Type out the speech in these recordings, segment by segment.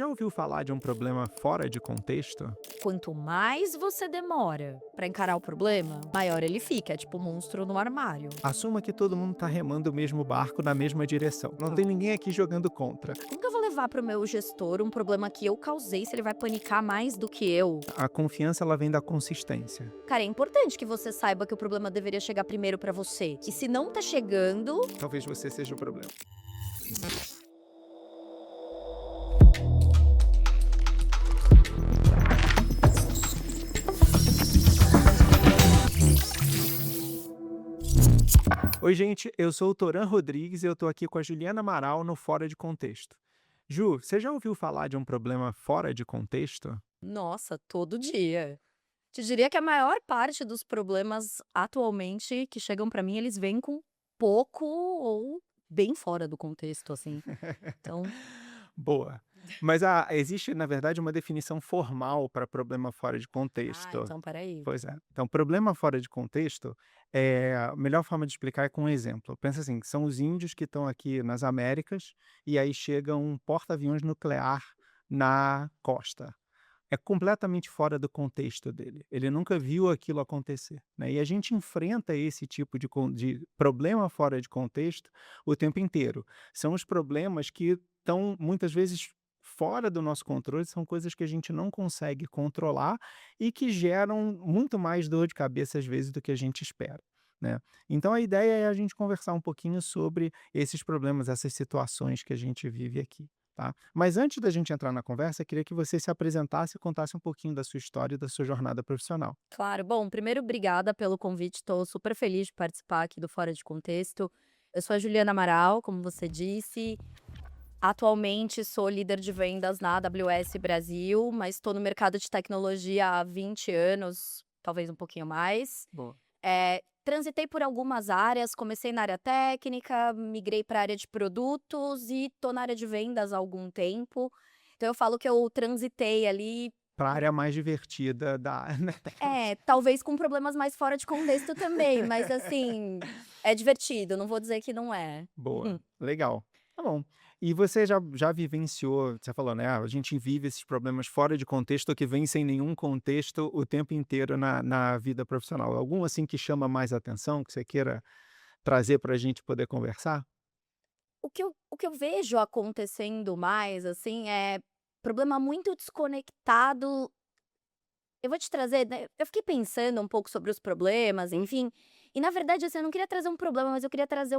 já ouviu falar de um problema fora de contexto? Quanto mais você demora pra encarar o problema, maior ele fica. É tipo um monstro no armário. Assuma que todo mundo está remando o mesmo barco na mesma direção. Não tem ninguém aqui jogando contra. Como que eu vou levar pro meu gestor um problema que eu causei se ele vai panicar mais do que eu? A confiança ela vem da consistência. Cara, é importante que você saiba que o problema deveria chegar primeiro pra você. E se não tá chegando, Talvez você seja o problema. Oi, gente, eu sou o Toran Rodrigues e eu tô aqui com a Juliana Amaral no Fora de Contexto. Ju, você já ouviu falar de um problema fora de contexto? nossa, todo dia. Te diria que a maior parte dos problemas atualmente que chegam pra mim, eles vêm com pouco ou bem fora do contexto, assim. Então, Boa. Mas existe, na verdade, uma definição formal para problema fora de contexto. então peraí. Pois é. Então, problema fora de contexto, a melhor forma de explicar é com um exemplo. Pensa assim, que são os índios que estão aqui nas Américas e aí chega um porta-aviões nuclear na costa. É completamente fora do contexto dele. Ele nunca viu aquilo acontecer, né. E a gente enfrenta esse tipo de problema fora de contexto o tempo inteiro. São os problemas que estão muitas vezes fora do nosso controle, são coisas que a gente não consegue controlar e que geram muito mais dor de cabeça, às vezes, do que a gente espera, né. Então a ideia é a gente conversar um pouquinho sobre esses problemas, essas situações que a gente vive aqui. Tá? Mas antes da gente entrar na conversa, eu queria que você se apresentasse e contasse um pouquinho da sua história e da sua jornada profissional. Claro. Bom, primeiro, obrigada pelo convite. Estou super feliz de participar aqui do Fora de Contexto. Eu sou a Juliana Amaral, como você disse. Atualmente sou líder de vendas na AWS Brasil, mas estou no mercado de tecnologia há 20 anos, talvez um pouquinho mais. Boa. Transitei por algumas áreas, comecei na área técnica, migrei para a área de produtos e estou na área de vendas há algum tempo. Então eu falo que eu transitei ali. Para a área mais divertida da né, Talvez com problemas mais fora de contexto também, mas assim, é divertido, não vou dizer que não é. Boa, legal. Tá bom. E você já vivenciou, você falou, né? A gente vive esses problemas fora de contexto que vem sem nenhum contexto o tempo inteiro na vida profissional. Algum assim que chama mais atenção, que você queira trazer para a gente poder conversar? O que eu vejo acontecendo mais, assim, é problema muito desconectado. Eu vou te trazer, né, eu fiquei pensando um pouco sobre os problemas, enfim, e na verdade, assim, eu não queria trazer um problema, mas eu queria trazer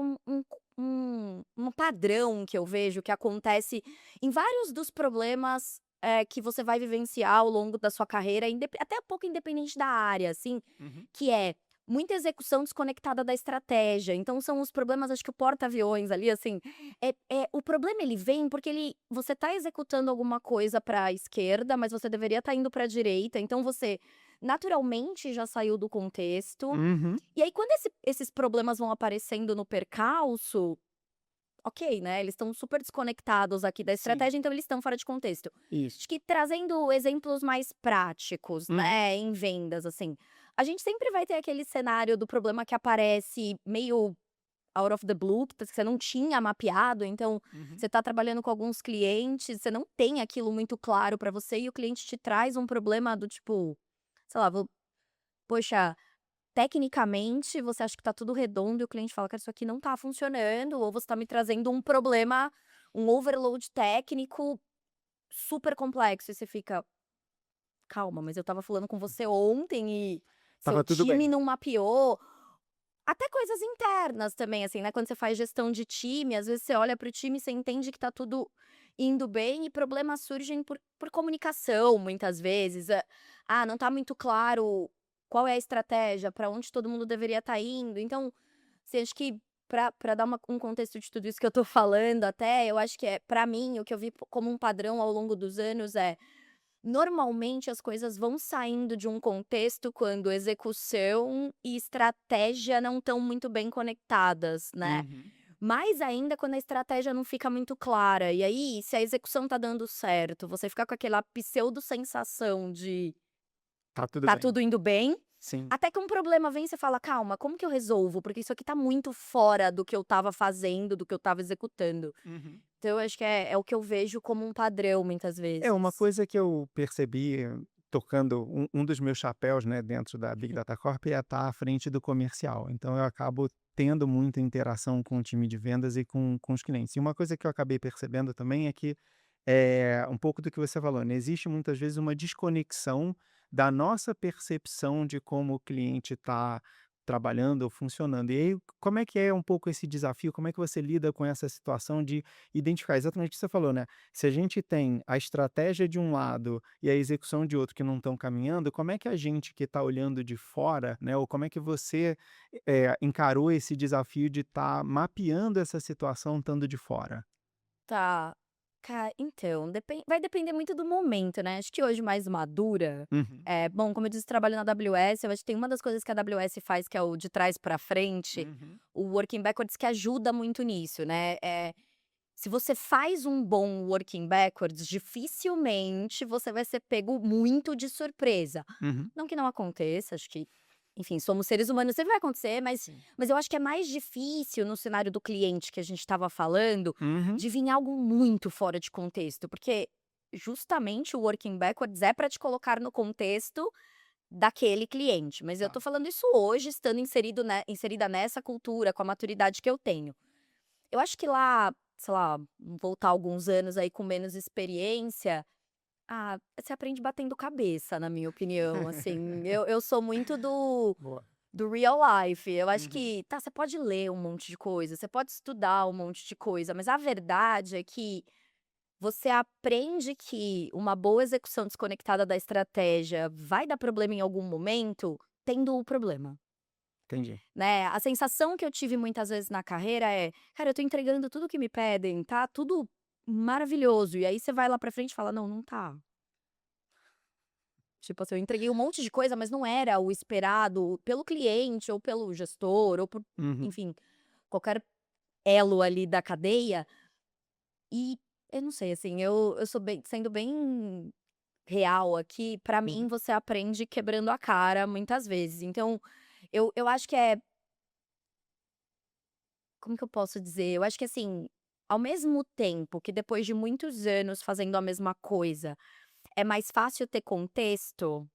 um padrão que eu vejo que acontece em vários dos problemas, que você vai vivenciar ao longo da sua carreira, até um pouco independente da área, assim, Uhum. que é muita execução desconectada da estratégia. Então são os problemas, acho que o porta-aviões ali, assim, o problema ele vem porque você tá executando alguma coisa para a esquerda, mas você deveria estar indo para a direita, então você naturalmente já saiu do contexto. Uhum. E aí quando esses problemas vão aparecendo no percalço, ok, né, eles estão super desconectados aqui da Sim, estratégia, então eles estão fora de contexto. isso. Acho que trazendo exemplos mais práticos, Uhum. né, em vendas, assim, a gente sempre vai ter aquele cenário do problema que aparece meio out of the blue, que você não tinha mapeado, então Uhum. você está trabalhando com alguns clientes, você não tem aquilo muito claro para você e o cliente te traz um problema do tipo, sei lá, poxa, tecnicamente você acha que tá tudo redondo e o cliente fala: "Cara, isso aqui não tá funcionando", ou você tá me trazendo um problema, um overload técnico super complexo e você fica: "Calma, mas eu estava falando com você ontem e seu Estava tudo time bem. não mapeou". Até coisas internas também, assim, né, quando você faz gestão de time, às vezes você olha para o time, você entende que tá tudo indo bem e problemas surgem por comunicação, muitas vezes. Não tá muito claro qual é a estratégia, para onde todo mundo deveria estar indo. Então, você acha que para dar um contexto de tudo isso que eu tô falando até, eu acho que para mim, o que eu vi como um padrão ao longo dos anos é normalmente as coisas vão saindo de um contexto quando execução e estratégia não estão muito bem conectadas, né. Uhum. Mais ainda quando a estratégia não fica muito clara, e aí se a execução tá dando certo, você fica com aquela pseudo sensação de Tá tudo tá bem. tudo indo bem, Sim. Até que um problema vem, você fala: "Calma, como que eu resolvo? Porque isso aqui tá muito fora do que eu estava fazendo, do que eu estava executando". Uhum. Então eu acho que é o que eu vejo como um padrão muitas É, uma vezes. coisa que eu percebi tocando um dos meus chapéus, né, dentro da Big Data Corp é estar à frente do comercial. Então eu acabo tendo muita interação com o time de vendas e com os clientes. E uma coisa que eu acabei percebendo também é que um pouco do que você falou, né, existe muitas vezes uma desconexão da nossa percepção de como o cliente está trabalhando ou funcionando. E aí, como é que é um pouco esse desafio? Como é que você lida com essa situação de identificar exatamente o que você falou, né? Se a gente tem a estratégia de um lado e a execução de outro que não estão caminhando, como é que a gente que está olhando de fora, né, ou como é que você encarou esse desafio de estar mapeando essa situação estando de fora? Tá. Então, vai depender muito do momento, né. Acho que hoje mais madura, Uhum, bom, como eu disse, trabalho na AWS, eu acho que tem uma das coisas que a AWS faz, que é o de trás pra frente, uhum, o working backwards, que ajuda muito nisso, né. Se você faz um bom working backwards, dificilmente você vai ser pego muito de surpresa. uhum. Não que não aconteça, acho que, enfim, somos seres humanos, sempre vai acontecer, mas Sim. mas eu acho que é mais difícil no cenário do cliente que a gente estava falando, Uhum. de vir algo muito fora de contexto, porque justamente o working backwards é para te colocar no contexto daquele cliente, mas eu Tá. tô falando isso hoje, estando inserida nessa cultura, com a maturidade que eu tenho. Eu acho que lá, sei lá, voltar alguns anos aí com menos experiência, você aprende batendo cabeça, na minha opinião, assim. Eu sou muito Boa. do real life. Eu acho Uhum. que, tá, você pode ler um monte de coisa, você pode estudar um monte de coisa, mas a verdade é que você aprende que uma boa execução desconectada da estratégia vai dar problema em algum momento, tendo o problema. Entendi. Né, a sensação que eu tive muitas vezes na carreira é: "Cara, eu tô entregando tudo que me pedem, tá tudo maravilhoso", e aí você vai lá pra frente e fala: "Não, não tá". Tipo assim, eu entreguei um monte de coisa, mas não era o esperado pelo cliente ou pelo gestor ou por, Uhum. enfim, qualquer elo ali da cadeia, e eu não sei, assim, eu sou bem sendo bem real aqui, pra mim Uhum. você aprende quebrando a cara muitas vezes. Então, eu acho que como que eu posso dizer? Eu acho que, assim, ao mesmo tempo que depois de muitos anos fazendo a mesma coisa, é mais fácil ter contexto,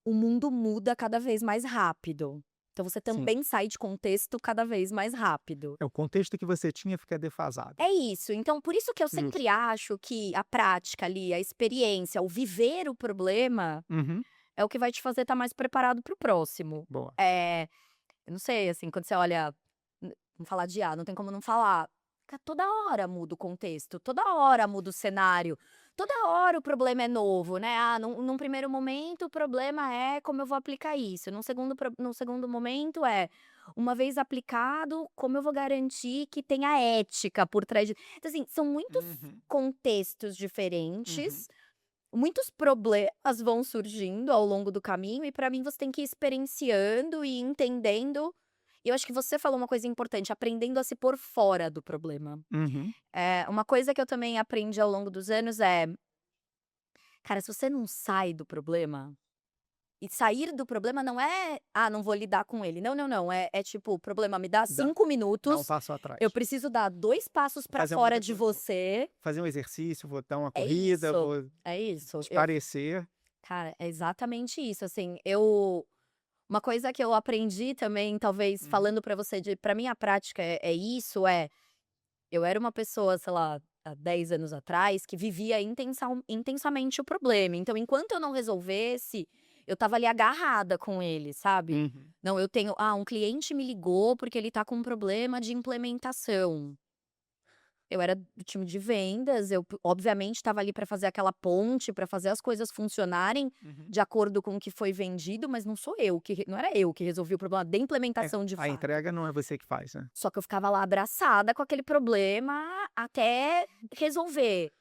o mundo muda cada vez mais rápido. Então você Sim. também sai de contexto cada vez mais rápido. É, o contexto que você tinha fica defasado. É isso, então por isso que eu sempre Justo. acho que a prática ali, a experiência, o viver o problema, Uhum. é o que vai te fazer estar mais preparado para o próximo. Boa. Eu não sei, assim, quando você olha, vamos falar de A, não tem como não falar. Toda hora muda o contexto, toda hora muda o cenário, toda hora o problema é novo, né. Num primeiro momento o problema é como eu vou aplicar isso, num segundo momento uma vez aplicado, como eu vou garantir que tenha ética por trás de, então assim, são muitos Uhum. contextos Uhum. diferentes, muitos problemas vão surgindo ao longo do caminho e pra mim você tem que ir experienciando e entendendo. E eu acho que você falou uma coisa importante, aprendendo a se pôr fora do problema. Uhum. Uma coisa que eu também aprendi ao longo dos anos é, cara, se você não sai do problema, e sair do problema não é: "Ah, não vou lidar com ele". Não, não, não, é tipo: "O problema me dá Dá 5 dá um minutos, passo eu atrás. preciso dar 2 passos pra Fazer uma fora outra de coisa. você". Fazer um exercício, vou dar uma É corrida, isso, vou é isso. espairecer. Cara, é exatamente isso, assim, uma coisa que eu aprendi também, talvez Uhum. falando pra você, de pra mim a prática é isso, eu era uma pessoa, sei lá, há 10 anos atrás, que vivia intensamente o problema, então enquanto eu não resolvesse, eu estava ali agarrada com ele, sabe. Uhum. Não, eu tenho, um cliente me ligou porque ele tá com um problema de implementação. Eu era do time de vendas, eu obviamente estava ali para fazer aquela ponte, para fazer as coisas funcionarem Uhum. de acordo com o que foi vendido, mas não era eu que resolvi o problema da É, implementação de a fato. entrega não é você que faz, né. Só que eu ficava lá abraçada com aquele problema até resolver.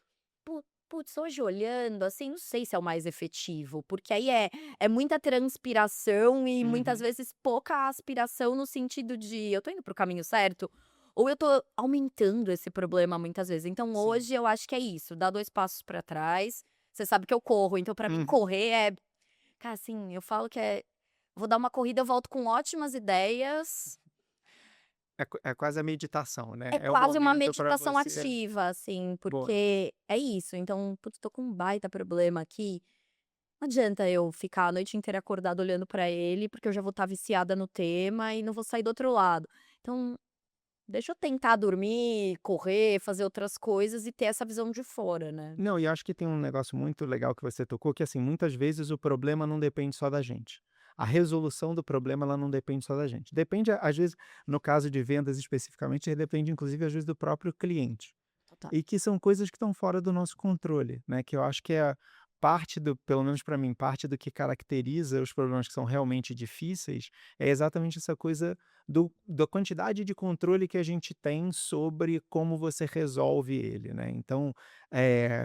Putz, hoje olhando, assim, não sei se é o mais efetivo, porque aí é muita transpiração e muitas Uhum. vezes pouca aspiração no sentido de: "Eu tô indo para o caminho certo?" Ou eu tô aumentando esse problema muitas vezes. Então Sim. hoje eu acho que é isso, dar 2 passos pra trás. Você sabe que eu corro, então pra mim Uhum. correr é, Cara, assim, eu falo que vou dar uma corrida, eu volto com ótimas ideias. É quase a meditação, né, É é o quase uma momento para meditação você ativa, assim, boa. porque é isso. Então, putz, tô com um baita problema aqui. Não adianta eu ficar a noite inteira acordada olhando pra ele, porque eu já vou estar viciada no tema e não vou sair do outro lado. Então, deixa eu tentar dormir, correr, fazer outras coisas e ter essa visão de fora, né. Não, e eu acho que tem um negócio muito legal que você tocou, que assim, muitas vezes o problema não depende só da gente. A resolução do problema, ela não depende só da gente. Depende, às vezes, no caso de vendas especificamente, depende inclusive às vezes do próprio cliente. Total. E que são coisas que estão fora do nosso controle, né, que eu acho que é parte do pelo menos para mim, parte do que caracteriza os problemas que são realmente difíceis, é exatamente essa coisa da quantidade de controle que a gente tem sobre como você resolve ele, né. Então,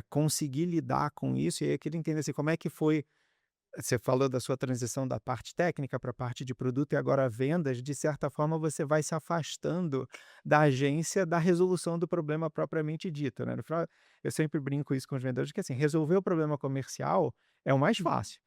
conseguir lidar com isso, e aí eu queria entender, assim, como é que foi você falou da sua transição da parte técnica para a parte de produto e agora vendas, de certa forma você vai se afastando da agência da resolução do problema propriamente dito, né. No final, eu sempre brinco isso com os vendedores, que assim, resolver o problema comercial é o mais fácil.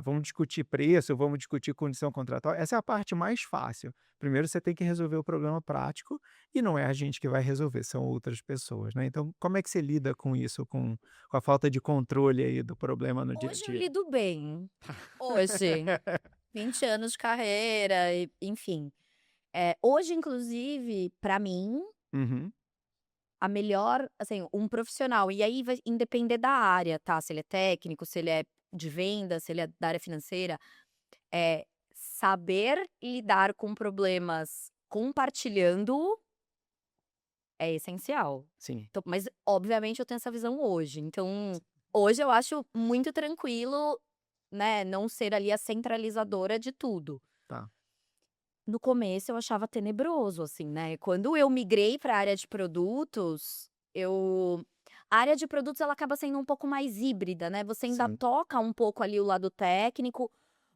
Vamos discutir preço, vamos discutir condição contratual, essa é a parte mais fácil. Primeiro você tem que resolver o problema prático, e não é a gente que vai resolver, são outras pessoas, né. Então como é que você lida com isso, com a falta de controle aí do problema no dia a Hoje eu dia? lido bem. Hoje. 20 anos de carreira e enfim. Hoje, inclusive, pra mim, Uhum. a melhor assim, um profissional e aí vai independer da área, tá, se ele é técnico, se ele é de venda, se ele é da área financeira, saber lidar com problemas compartilhando é essencial. Sim, Então mas obviamente eu tenho essa visão hoje, então, hoje eu acho muito tranquilo, né, não ser ali a centralizadora de tudo. tá. No começo eu achava tenebroso, assim, né, quando eu migrei para a área de produtos, a área de produtos ela acaba sendo um pouco mais híbrida, né, você ainda Sim. toca um pouco ali o lado técnico,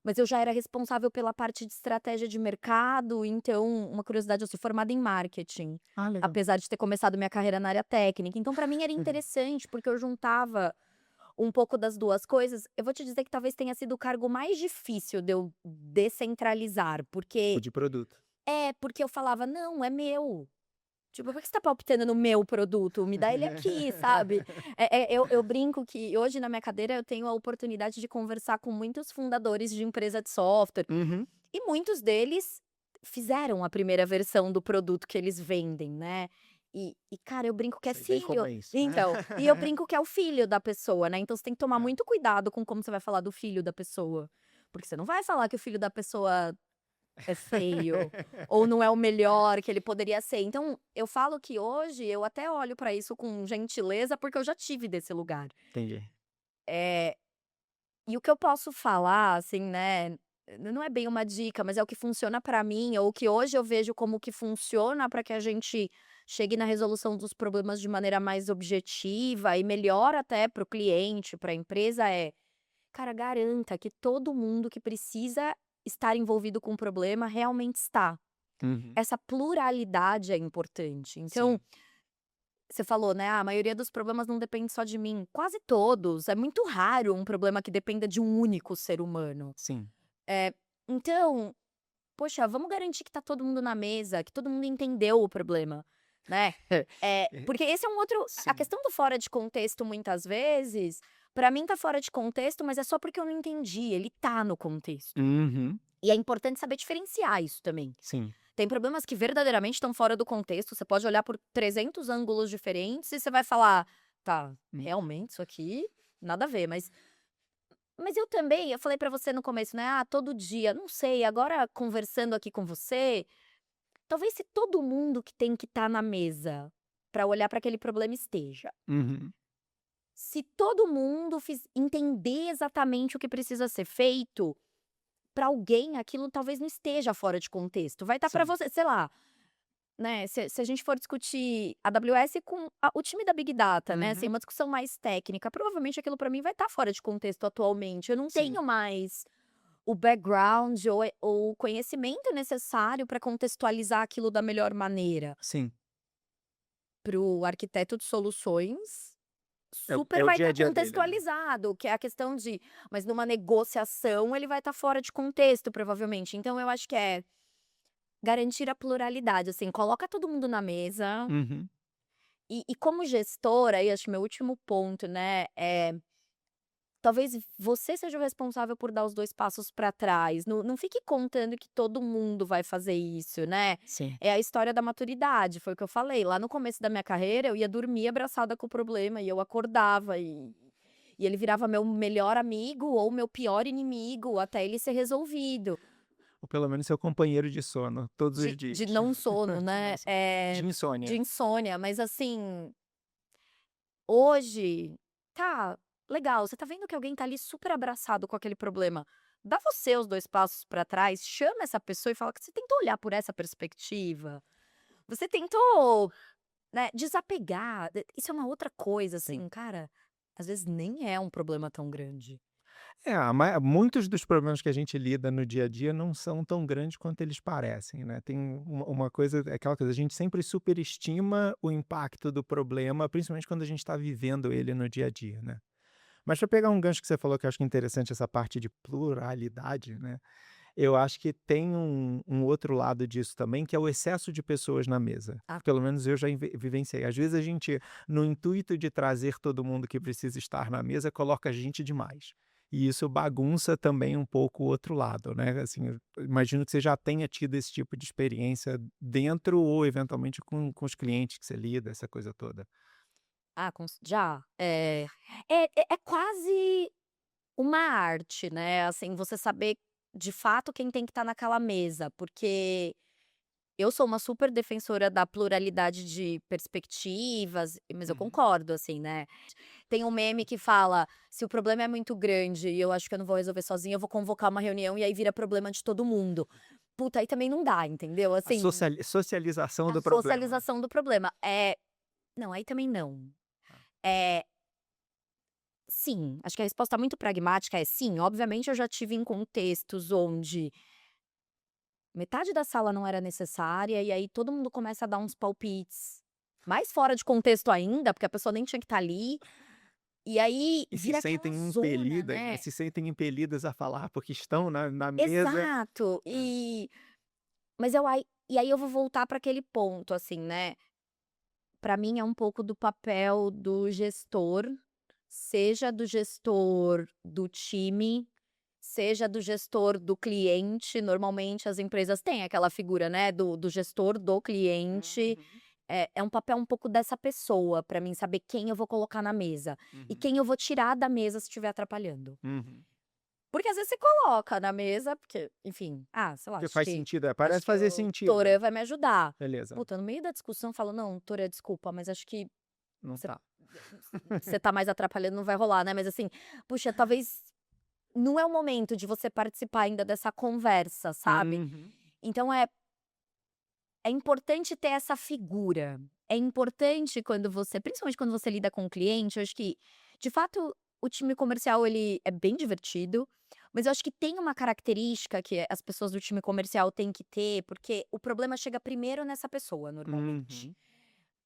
mas eu já era responsável pela parte de estratégia de mercado, então, uma curiosidade, eu sou formada em marketing, Ah, legal. apesar de ter começado minha carreira na área técnica, então para mim era Uhum. interessante, porque eu juntava um pouco das 2 coisas. Eu vou te dizer que talvez tenha sido o cargo mais difícil de eu descentralizar, O porque de produto. porque eu falava: "Não, é meu". Tipo, por que você tá palpitando no meu produto? Me dá ele aqui, sabe. Eu brinco que hoje na minha cadeira eu tenho a oportunidade de conversar com muitos fundadores de empresa de software, Uhum. e muitos deles fizeram a primeira versão do produto que eles vendem, né. Cara, eu brinco que é Sei bem como filho é isso. então, e eu brinco que é o filho da pessoa, né, então você tem que tomar É. muito cuidado com como você vai falar do filho da pessoa, porque você não vai falar que o filho da pessoa é feio, ou não é o melhor que ele poderia ser. Então, eu falo que hoje eu até olho pra isso com gentileza, porque eu já tive desse lugar. Entendi. Eh, e o que eu posso falar, assim, né, não é bem uma dica, mas é o que funciona pra mim, ou o que hoje eu vejo como que funciona pra que a gente chegue na resolução dos problemas de maneira mais objetiva e melhor até para o cliente, pra empresa, cara, garanta que todo mundo que precisa estar envolvido com o problema realmente está. Uhum. Essa pluralidade é importante. Então, Sim, você falou, né: "Ah, a maioria dos problemas não depende só de mim". Quase todos. É muito raro um problema que dependa de um único ser humano. sim. Eh, então, poxa, vamos garantir que tá todo mundo na mesa, que todo mundo entendeu o problema, né. Porque esse é um outro a Sim. questão do fora de contexto muitas vezes, pra mim tá fora de contexto, mas é só porque eu não entendi, ele tá no contexto. Uhum. E é importante saber diferenciar isso também. Sim. Tem problemas que verdadeiramente estão fora do contexto, você pode olhar por 300 ângulos diferentes e você vai falar: "Tá, Hum. realmente isso aqui nada a ver", mas eu também eu falei pra você no começo, né: "Ah, todo dia", não sei, agora conversando aqui com você, talvez se todo mundo que tem que estar na mesa pra olhar pra aquele problema esteja. Uhum. Se todo mundo entender exatamente o que precisa ser feito, pra alguém aquilo talvez não esteja fora de contexto, vai estar pra Sim. você, sei lá. Né, se a gente for discutir AWS com o time da Big Data, né, assim, Uhum. uma discussão mais técnica, provavelmente aquilo para mim vai estar fora de contexto atualmente, eu não Sim. tenho mais o background ou o conhecimento necessário para contextualizar aquilo da melhor maneira. Sim. Para o arquiteto de soluções, super É o vai dia a estar dia dele, né. contextualizado, que é a questão de mas numa negociação ele vai estar fora de contexto, provavelmente. Então eu acho que é garantir a pluralidade, assim, coloca todo mundo na mesa, Uhum. e como gestora, aí acho que meu último ponto, né, talvez você seja o responsável por dar os 2 passos para trás, não fique contando que todo mundo vai fazer isso, né. Sim. É a história da maturidade, foi o que eu falei, lá no começo da minha carreira eu ia dormir abraçada com o problema e eu acordava e ele virava meu melhor amigo ou meu pior inimigo até ele ser resolvido. Ou pelo menos seu companheiro de sono todos os De dias. não sono, né, Nossa, de de insônia. insônia, mas assim, hoje, tá, legal, você tá vendo que alguém tá ali super abraçado com aquele problema, dá você os 2 passos pra trás, chama essa pessoa e fala que você tentou olhar por essa perspectiva, você tentou, né, desapegar, isso é uma outra coisa, Sim. assim, cara, às vezes nem é um problema tão grande. Muitos dos problemas que a gente lida no dia a dia não são tão grandes quanto eles parecem, né. Tem uma coisa, é aquela coisa, a gente sempre superestima o impacto do problema, principalmente quando a gente está vivendo ele no dia a dia, né. Mas para pegar um gancho que você falou, que eu acho que é interessante, essa parte de pluralidade, né, eu acho que tem um outro lado disso também, que é o excesso de pessoas na mesa. Ah, Pelo menos eu já vivenciei. Às vezes a gente, no intuito de trazer todo mundo que precisa estar na mesa, coloca gente demais. E isso bagunça também um pouco o outro lado, né? Assim, eu imagino que você já tenha tido esse tipo de experiência dentro ou eventualmente com os clientes que você lida, essa coisa toda. já, é quase uma arte, né, assim, você saber de fato quem tem que estar naquela mesa, porque eu sou uma super defensora da pluralidade de perspectivas, mas eu Uhum. concordo, assim, né. Tem um meme que fala: "Se o problema é muito grande e eu acho que eu não vou resolver sozinha, eu vou convocar uma reunião e aí vira problema de todo mundo". Puta, aí também não dá, entendeu, A assim, socialização a do problema. socialização do problema. Não, aí também não. Ah, É sim, acho que a resposta muito pragmática é sim, obviamente eu já tive em contextos onde metade da sala não era necessária, e aí todo mundo começa a dar uns palpites, mais fora de contexto ainda, porque a pessoa nem tinha que estar ali, e aí E se vira sentem aquela zona, impelidas, né, né. se sentem impelidas a falar, porque estão na mesa. Exato. É. Mas e aí eu vou voltar para aquele ponto, assim, né, para mim é um pouco do papel do gestor, seja do gestor do time, seja do gestor do cliente. Normalmente as empresas têm aquela figura, né, do gestor do cliente. Uhum, É um papel um pouco dessa pessoa, para mim saber quem eu vou colocar na mesa, e uhum, quem eu vou tirar da mesa se estiver atrapalhando. uhum. Porque às vezes você coloca na mesa, porque, enfim, sei lá, Que faz sentido, acho parece que fazer o sentido. Toran vai me ajudar. Beleza, Puta, no meio da discussão falo: "Não, Toran, desculpa, mas acho que não você tá. você tá mais atrapalhando, não vai rolar, né". Mas assim, puxa, talvez não é o momento de você participar ainda dessa conversa, sabe. Uhum, Então é importante ter essa figura. É importante quando você principalmente quando você lida com o cliente, eu acho que, de fato, o time comercial ele é bem divertido, mas eu acho que tem uma característica que as pessoas do time comercial têm que ter, porque o problema chega primeiro nessa pessoa, normalmente. uhum.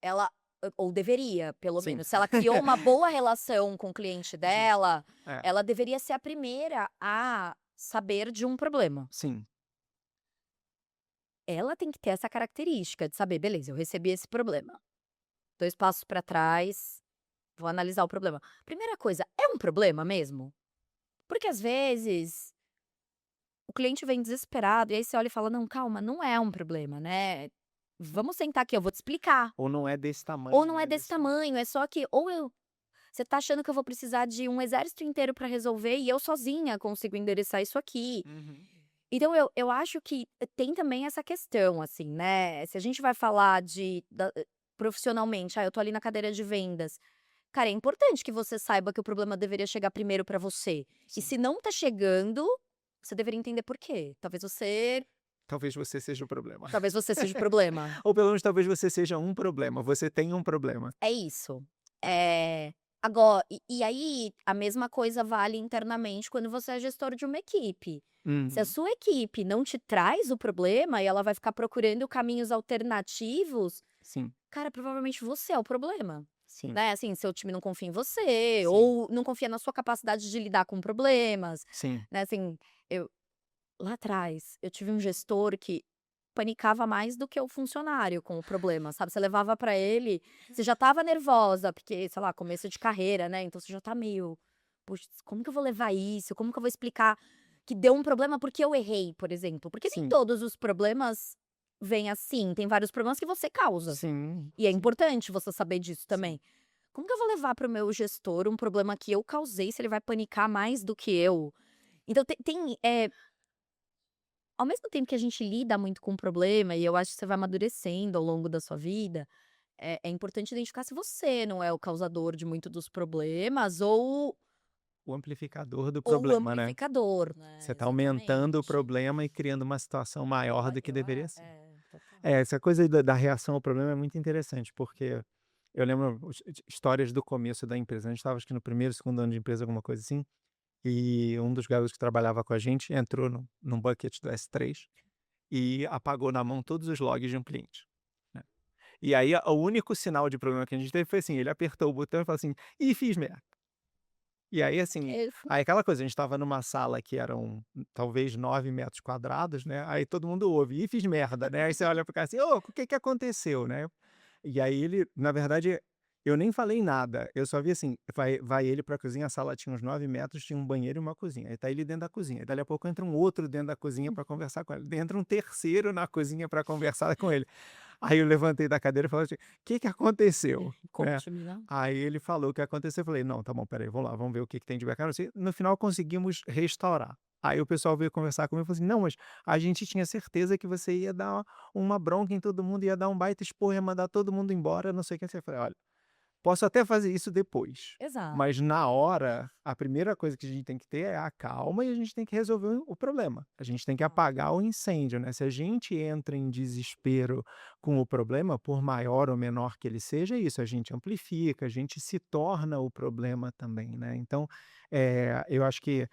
Ela ou deveria, pelo Sim. menos. Se ela criou uma boa relação com o cliente Justo. dela, É, ela deveria ser a primeira a saber de um problema. sim. Ela tem que ter essa característica de saber: "Beleza, eu recebi esse problema. 2 passos para trás, vou analisar o problema". Primeira coisa, é um problema mesmo? Porque às vezes o cliente vem desesperado e aí você olha e fala: "Não, calma, não é um problema, né. Vamos sentar aqui, eu vou te explicar". Ou não é desse Ou tamanho, não é né, desse desse. tamanho, é só que você tá achando que eu vou precisar de um exército inteiro para resolver e eu sozinha consigo endereçar isso aqui. Uhum. Então eu acho que tem também essa questão, assim, né, se a gente vai falar profissionalmente, eu tô ali na cadeira de vendas, cara, é importante que você saiba que o problema deveria chegar primeiro pra você. E Sim. se não tá chegando, você deveria entender por quê. Talvez você seja o problema. Talvez você seja o problema. Ou pelo menos talvez você seja um problema, você tenha um problema. É isso. Agora e aí a mesma coisa vale internamente quando você é gestor de uma equipe. Se a Uhum. sua equipe não te traz o problema e ela vai ficar procurando caminhos alternativos, Sim, cara, provavelmente você é o problema. Sim, né, assim, seu time não confia em você sim, ou não confia na sua capacidade de lidar com problemas, sim, né, assim, eu lá atrás, eu tive um gestor que panicava mais do que o funcionário com o problema, sabe, você levava pra ele, você já estava nervosa, porque, sei lá, começo de carreira, né, então você já tá meio: "Puxa, como que eu vou levar isso? Como que eu vou explicar que deu um problema porque eu errei", por exemplo, porque nem sim, todos os problemas vêm assim, tem vários problemas que você causa, sim, e é sim, importante você saber disso sim. também. Como que eu vou levar para o meu gestor um problema que eu causei, se ele vai panicar mais do que eu? Então ao mesmo tempo que a gente lida muito com o problema, e eu acho que você vai amadurecendo ao longo da sua vida, é importante identificar se você não é o causador de muito dos problemas O amplificador do ou o problema, né. amplificador, Você né, está aumentando o exatamente. problema e criando uma situação maior do que deveria ser. Total. Essa coisa aí da reação ao problema é muito interessante, porque eu lembro histórias do começo da empresa. A gente estava acho que no primeiro, segundo ano de empresa, alguma coisa assim, e um dos garotos que trabalhava com a gente entrou num bucket do S3 e apagou na mão todos os logs de um cliente, né. E aí o único sinal de problema que a gente teve foi assim, ele apertou o botão e falou assim: "Ih, fiz merda". E aí, assim, Isso. aí aquela coisa, a gente estava numa sala que eram talvez 9 metros quadrados, né, aí todo mundo ouve: "Ih, fiz merda", né, aí você olha para o cara assim: "Ô, o que que aconteceu?", né. E aí ele na verdade, eu nem falei nada, eu só vi assim, vai ele pra cozinha, a sala tinha uns 9 metros, tinha um banheiro e uma cozinha, aí tá ele dentro da cozinha, aí dali a pouco entra um outro dentro da cozinha pra conversar com ele, entra um terceiro na cozinha pra conversar com ele. Aí eu levantei da cadeira e falei assim: "Que aconteceu?", né. Conte-me, né. Aí ele falou o que aconteceu, eu falei: "Não, tá bom, espera aí, vamos lá, vamos ver o que que tem de bacana", assim, no final conseguimos restaurar. Aí o pessoal veio conversar comigo e falou assim: "Não, mas a gente tinha certeza que você ia dar uma bronca em todo mundo, ia dar um baita esporro, ia mandar todo mundo embora, não sei o que", eu falei: "Olha, posso até fazer isso depois, Exato. mas na hora, a primeira coisa que a gente tem que ter é a calma e a gente tem que resolver o problema. A gente tem que apagar o incêndio, né. Se a gente entra em desespero com o problema, por maior ou menor que ele seja, é isso, a gente amplifica, a gente se torna o problema também, né. Então, eu acho que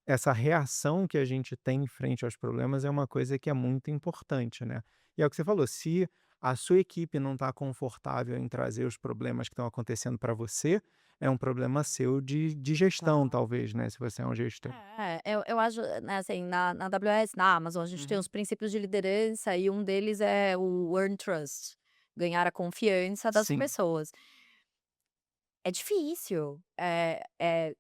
essa reação que a gente tem em frente aos problemas é uma coisa que é muito importante, né. E é o que você falou, se a sua equipe não está confortável em trazer os problemas que estão acontecendo para você, é um problema seu de gestão Total. talvez, né, se você é um gestor. Eu acho, né, assim, na AWS, na Amazon, a gente tem Uhum. os princípios de liderança e um deles é o Earn Trust, ganhar a confiança das Sim. pessoas. É difícil,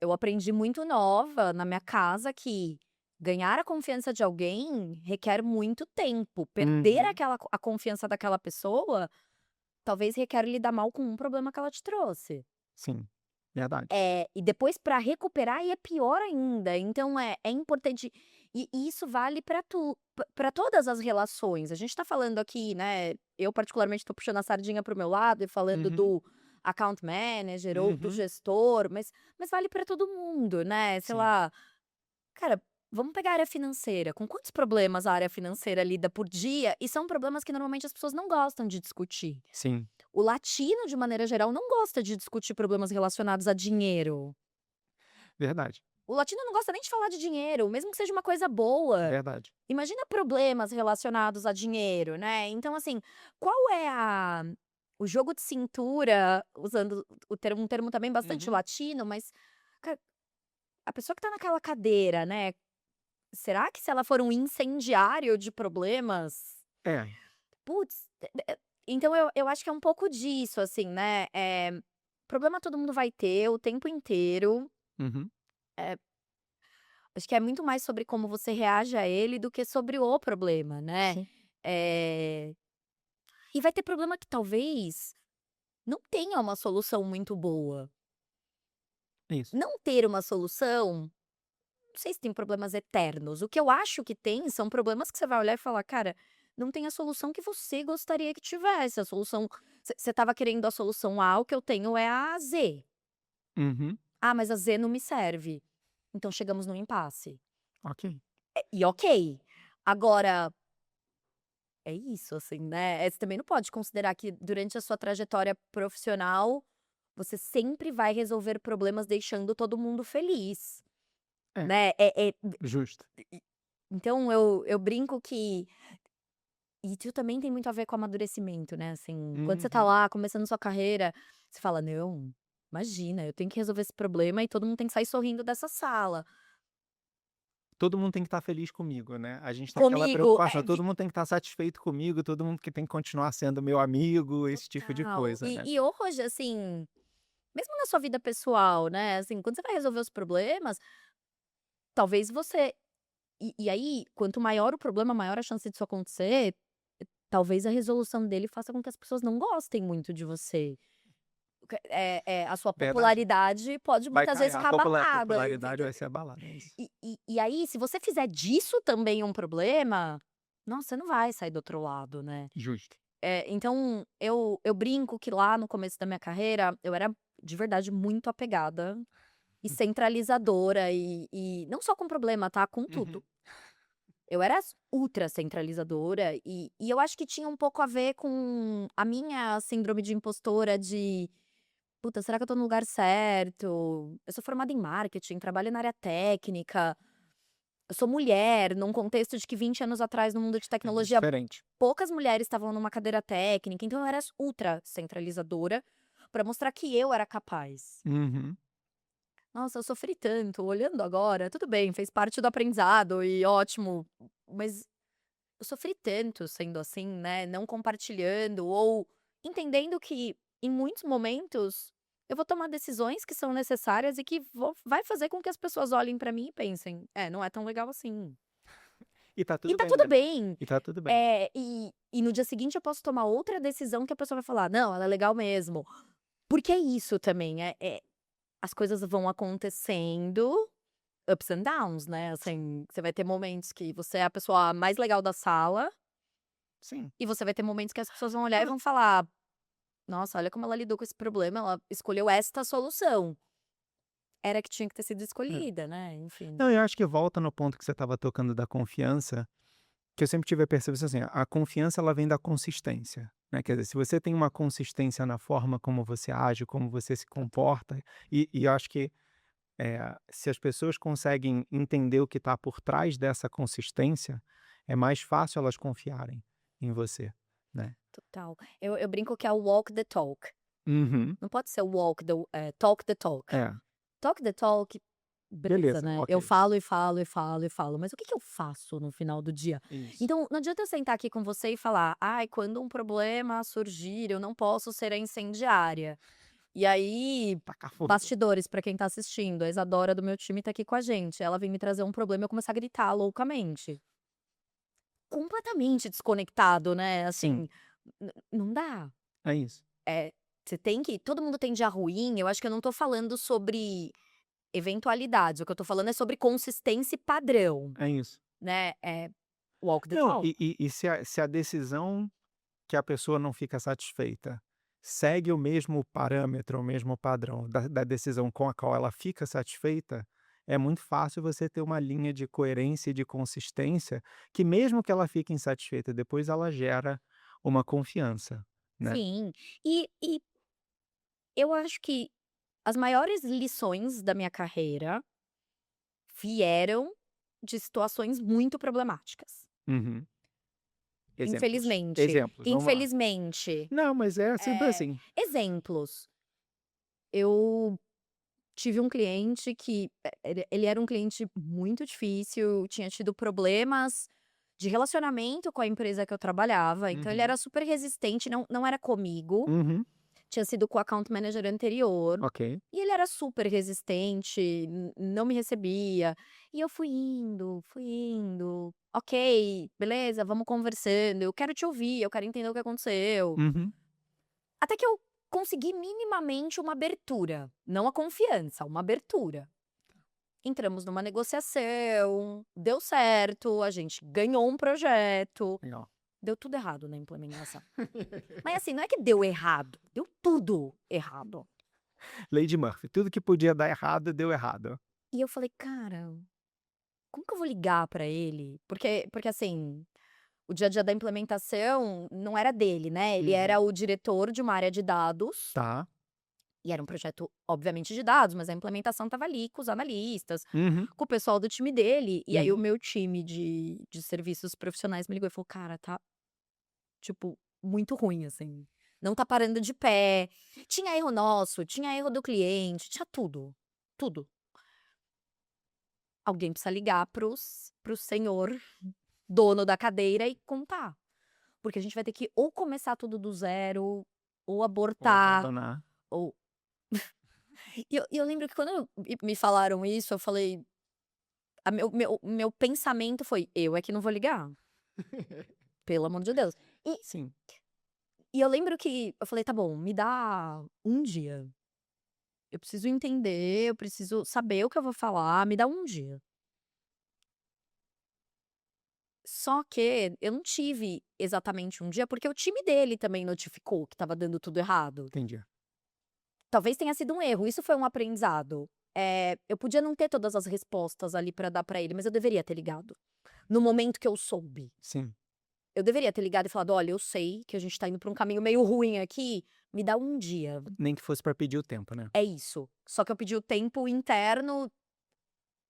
eu aprendi muito nova na minha casa que ganhar a confiança de alguém requer muito tempo, perder Uhum. a confiança daquela pessoa, talvez requer lidar mal com um problema que ela te trouxe. Sim, verdade. E depois para recuperar aí é pior ainda, então é importante e isso vale para todas as relações, a gente tá falando aqui, né, eu particularmente tô puxando a sardinha para o meu lado e falando Uhum, do account manager ou do uhum. gestor, mas vale para todo mundo, né, sei Sim, lá, cara, vamos pegar a área financeira, com quantos problemas a área financeira lida por dia, e são problemas que normalmente as pessoas não gostam de discutir. sim, O latino, de maneira geral, não gosta de discutir problemas relacionados a dinheiro. verdade, O latino não gosta nem de falar de dinheiro, mesmo que seja uma coisa boa. verdade. Imagina problemas relacionados a dinheiro, né. Então, assim, qual é a o jogo de cintura, usando um termo também bastante Uhum. latino, mas, ca a pessoa que tá naquela cadeira, né, será que se ela for um incendiário de problemas, É, putz, então eu acho que é um pouco disso, assim, né, problema todo mundo vai ter o tempo inteiro. uhum, Eh, Acho que é muito mais sobre como você reage a ele do que sobre o problema, né. sim, Eh, e vai ter problema que talvez não tenha uma solução muito boa. isso. Não ter uma solução, não sei se tem problemas eternos, o que eu acho que tem são problemas que você vai olhar e falar: "Cara, não tem a solução que você gostaria que tivesse, a solução você estava querendo a solução A, o que eu tenho é a Z. Uhum, Ah, mas a Z não me serve". Então chegamos num impasse. ok. E ok, agora é isso, assim, né, você também não pode considerar que durante a sua trajetória profissional, você sempre vai resolver problemas deixando todo mundo feliz, É, né, justo. então eu brinco que isso também tem muito a ver com amadurecimento, né, assim, quando você tá Uhum. lá começando sua carreira, você fala: "Não, imagina, eu tenho que resolver esse problema e todo mundo tem que sair sorrindo dessa sala". Todo mundo tem que estar feliz comigo, né. A gente tem aquela Comigo, preocupação, todo mundo tem que estar satisfeito comigo, todo mundo que tem que continuar sendo meu amigo, esse tipo de total. coisa, né. E hoje, assim, mesmo na sua vida pessoal, né, assim, quando você vai resolver os problemas, talvez você e aí, quanto maior o problema, maior a chance disso acontecer, talvez a resolução dele faça com que as pessoas não gostem muito de você. A sua Verdade. popularidade pode Vai muitas cair, vezes a ficar abalada. popularidade vai ser abalada, é isso. E aí, se você fizer disso também um problema, nossa, você não vai sair do outro lado, né. Justo. Então eu brinco que lá no começo da minha carreira, eu era de verdade muito apegada e centralizadora e não só com problema, tá, com tudo. Uhum. Eu era ultra centralizadora e eu acho que tinha um pouco a ver com a minha síndrome de impostora de: "Puta, será que eu tô no lugar certo? Eu sou formada em marketing, trabalho na área técnica, eu sou mulher, num contexto de que 20 anos atrás, no mundo de É tecnologia, diferente. poucas mulheres estavam numa cadeira técnica, então eu era ultra centralizadora pra mostrar que eu era capaz. Uhum. Nossa, eu sofri tanto, olhando agora, tudo bem, fez parte do aprendizado e ótimo, mas eu sofri tanto sendo assim, né, não compartilhando ou entendendo que, em muitos momentos, eu vou tomar decisões que são necessárias e que vai fazer com que as pessoas olhem pra mim e pensem: "É, não é tão legal assim". E tá E tudo tá bem, tudo né. bem. E tá tudo bem. E no dia seguinte eu posso tomar outra decisão que a pessoa vai falar: "Não, ela é legal mesmo". Porque é isso também, as coisas vão acontecendo, ups and downs, né, assim, você vai ter momentos que você é a pessoa mais legal da sala, Sim. e você vai ter momentos que as pessoas vão olhar e Não, vão falar: "Nossa, olha como ela lidou com esse problema, ela escolheu esta solução. Era que tinha que ter sido é. escolhida", né, enfim. Não, eu acho que volta no ponto que você estava tocando da confiança, que eu sempre tive a percepção assim, a confiança ela vem da consistência, né, quer dizer, se você tem uma consistência na forma como você age, como você se comporta, e eu acho que, se as pessoas conseguem entender o que está por trás dessa consistência, é mais fácil elas confiarem em você, né. Total. Eu brinco que é o walk the talk. Uhum. Não pode ser talk the talk. É, Talk the talk, beleza, beleza, né, eu ok. falo e falo e falo e falo, mas o que que eu faço no final do dia? Isso. Então, não adianta eu sentar aqui com você e falar: "Ai, quando um problema surgir, eu não posso ser a incendiária". E aí, Tacar fogo. bastidores pra quem tá assistindo, a Isadora do meu time tá aqui com a gente, ela vem me trazer um problema e eu começar a gritar loucamente. Completamente desconectado, né, Sim, assim, não dá. é isso, Você tem que todo mundo tem dia ruim, eu acho que eu não tô falando sobre eventualidades, o que eu tô falando é sobre consistência e padrão, é isso. né, walk the Não, talk. e se a decisão que a pessoa não fica satisfeita, segue o mesmo parâmetro, o mesmo padrão da decisão com a qual ela fica satisfeita, é muito fácil você ter uma linha de coerência e de consistência, que mesmo que ela fique insatisfeita, depois ela gera uma confiança, né. Sim, e eu acho que as maiores lições da minha carreira vieram de situações muito problemáticas. Uhum. Exemplos. Infelizmente, Exemplos, vamos lá. infelizmente. Não, mas é sempre Eh, assim. Exemplos, eu tive um cliente que ele era um cliente muito difícil, tinha tido problemas de relacionamento com a empresa que eu trabalhava, então ele Uhum. era super resistente, não era comigo, Uhum. tinha sido com o account manager anterior, Ok. e ele era super resistente, não me recebia, e eu fui indo, "Ok, beleza, vamos conversando, eu quero te ouvir, eu quero entender o que aconteceu". Uhum. Até que eu consegui minimamente uma abertura, não a confiança, uma abertura. Entramos numa negociação, deu certo, a gente ganhou um projeto, Legal. deu tudo errado na implementação. Mas assim, não é que deu errado, deu tudo errado. Lady Murphy, tudo que podia dar errado, deu errado. E eu falei: "Cara, como que eu vou ligar pra ele?" Porque assim, o dia a dia da implementação não era dele, né, ele era Uhum. o diretor de uma área de dados. Tá. E era um projeto, obviamente, de dados, mas a implementação estava ali com os analistas, Uhum. com o pessoal do time dele. E aí o Uhum. meu time de serviços profissionais me ligou e falou: "Cara, tá tipo, muito ruim, assim. Não tá parando de pé. Tinha erro nosso, tinha erro do cliente, tinha tudo, tudo. Alguém precisa ligar pro senhor dono da cadeira e contar. Porque a gente vai ter que ou começar tudo do zero, ou Ou abortar, abandonar. ou e eu lembro que quando me falaram isso, eu falei a meu pensamento foi: "Eu é que não vou ligar, pelo amor de Deus". E Sim, e eu lembro que eu falei: "Tá bom, me dá um dia. Eu preciso entender, eu preciso saber o que eu vou falar, me dá um dia". Só que eu não tive exatamente um dia, porque o time dele também notificou que estava dando tudo errado. entendi. Talvez tenha sido um erro, isso foi um aprendizado. Eu podia não ter todas as respostas ali pra dar pra ele, mas eu deveria ter ligado. No momento que eu soube. Sim, Eu deveria ter ligado e falado: "Olha, eu sei que a gente tá indo pra um caminho meio ruim aqui, me dá um dia". nem que fosse pra pedir o tempo, né. É isso. Só que eu pedi o tempo interno,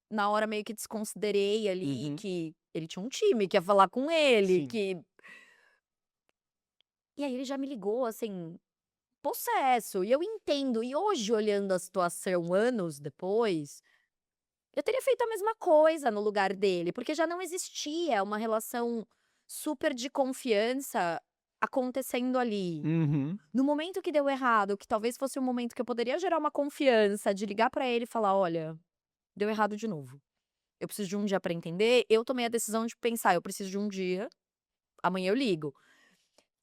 na hora meio que desconsiderei ali Uhum. que ele tinha um time que ia falar com ele, Sim, que e aí ele já me ligou, assim, possesso, e eu entendo. E hoje, olhando a situação anos depois, eu teria feito a mesma coisa no lugar dele, porque já não existia uma relação super de confiança acontecendo ali. uhum, No momento que deu errado, que talvez fosse um momento que eu poderia gerar uma confiança, de ligar pra ele e falar: "Olha, deu errado de novo. Eu preciso de um dia pra entender", eu tomei a decisão de pensar: "Eu preciso de um dia, amanhã eu ligo".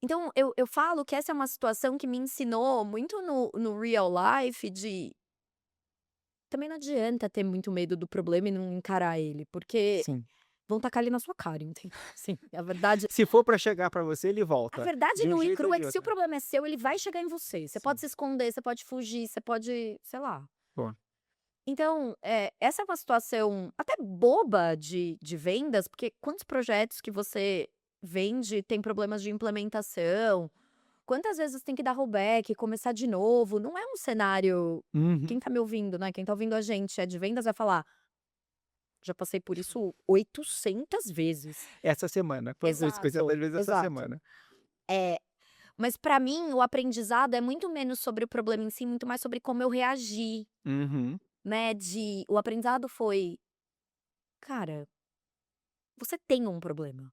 Então eu falo que essa é uma situação que me ensinou muito no real life de também não adianta ter muito medo do problema e não encarar ele, porque sim. vão tacar ele na sua cara, entendeu. Sim, Se for pra chegar pra você, ele a volta, verdade de um nua e jeito ou crua é de que se o outro. problema é seu, ele vai chegar em você. Você pode Sim, se esconder, você pode fugir, você pode, sei lá. boa. Então, essa é uma situação até boba de vendas, porque quantos projetos que você vende tem problemas de implementação, quantas vezes tem que dar rollback, começar de novo, não é um cenário quem Uhum. tá me ouvindo, né, quem tá ouvindo a gente é de vendas vai falar: "Já passei por isso 800 vezes". Essa semana, quantas 800 Exato, vezes essa exato. semana. É, mas pra mim o aprendizado é muito menos sobre o problema em si, muito mais sobre como eu reagi, Uhum, né, o aprendizado foi: "Cara, você tem um problema.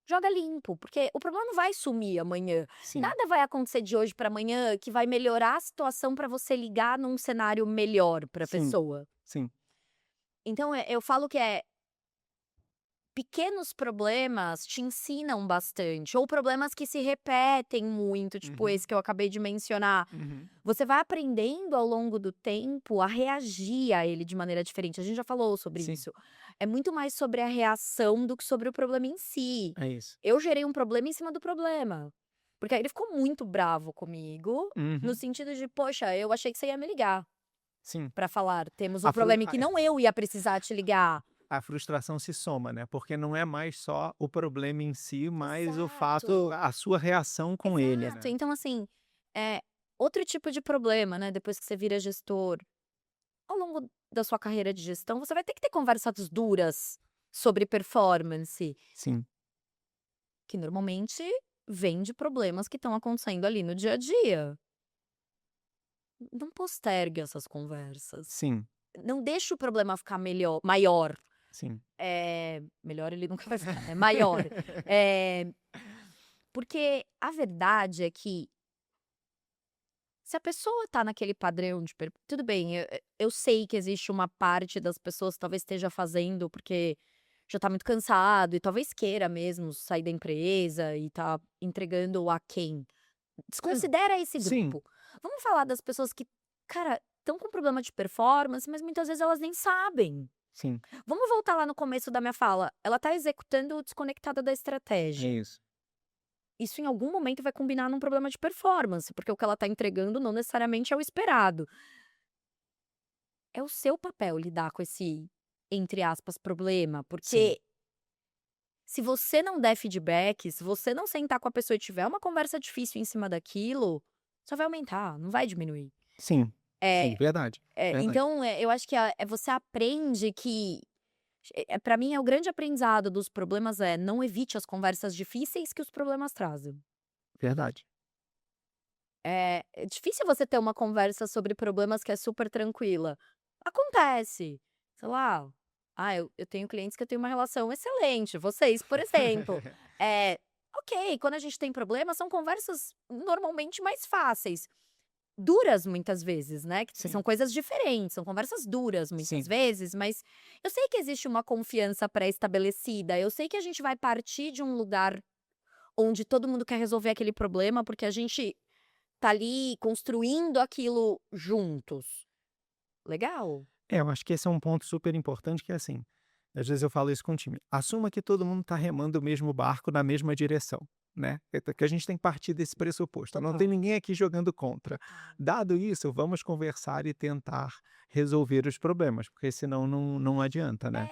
Joga limpo, porque o problema não vai sumir amanhã. sim, Nada vai acontecer de hoje pra amanhã que vai melhorar a situação pra você ligar num cenário melhor pra sim, pessoa". sim. Então, eu falo que pequenos problemas te ensinam bastante, ou problemas que se repetem muito, tipo Uhum, esse que eu acabei de mencionar. uhum. Você vai aprendendo ao longo do tempo a reagir a ele de maneira diferente. A gente já falou sobre Sim, isso. É muito mais sobre a reação do que sobre o problema em si. é isso. Eu gerei um problema em cima do problema. Porque aí ele ficou muito bravo comigo, no Uhum, sentido de, poxa, eu achei que você ia me ligar sim. pra falar, temos um A fru problema e que não eu ia precisar te ligar. a frustração se soma, né, porque não é mais só o problema em si, mas o fato Exato. a sua reação com ele, Exato. né. Então, assim, é outro tipo de problema, né, depois que você vira gestor. Ao longo da sua carreira de gestão, você vai ter que ter conversas duras sobre performance, Sim, que normalmente vem de problemas que estão acontecendo ali no dia a dia. Não postergue essas conversas. sim, Não deixe o problema ficar maior. sim. Melhor ele nunca vai ficar, né, maior. Eh, porque a verdade é que se a pessoa tá naquele padrão de tudo bem, eu sei que existe uma parte das pessoas que talvez esteja fazendo porque já tá muito cansado e talvez queira mesmo sair da empresa e tá entregando a quem. Exa Desconsidera esse sim, grupo. Vamos falar das pessoas que, cara, estão com problema de performance, mas muitas vezes elas nem sabem. sim, Vamos voltar lá no começo da minha fala, ela tá executando desconectada da é estratégia. isso. Isso em algum momento vai combinar num problema de performance, porque o que ela tá entregando não necessariamente é o esperado. É o seu papel lidar com esse, entre aspas, problema, Sim, porque se você não der feedback, se você não sentar com a pessoa e tiver uma conversa difícil em cima daquilo, só vai aumentar, não vai diminuir. sim, sim, É, verdade, verdade. então, eu acho que você aprende que para mim é o grande aprendizado dos problemas não evite as conversas difíceis que os problemas trazem. Verdade. É difícil você ter uma conversa sobre problemas que é super tranquila. Acontece, sei lá, eu tenho clientes que eu tenho uma relação excelente, vocês, por exemplo. Ok, quando a gente tem problema, são conversas normalmente mais fáceis. Duras muitas vezes, né, que Sim, são coisas diferentes, são conversas duras muitas sim. vezes, mas eu sei que existe uma confiança pré-estabelecida, eu sei que a gente vai partir de um lugar onde todo mundo quer resolver aquele problema, porque a gente tá ali construindo aquilo juntos. Legal. É, eu acho que esse é um ponto super importante que é assim, às vezes eu falo isso com o time, assuma que todo mundo está remando o mesmo barco na mesma direção, né, que a gente tem que partir desse pressuposto, não tem Total. ninguém aqui jogando contra. Total. Dado isso, vamos conversar e tentar resolver os problemas, porque senão não adianta, né.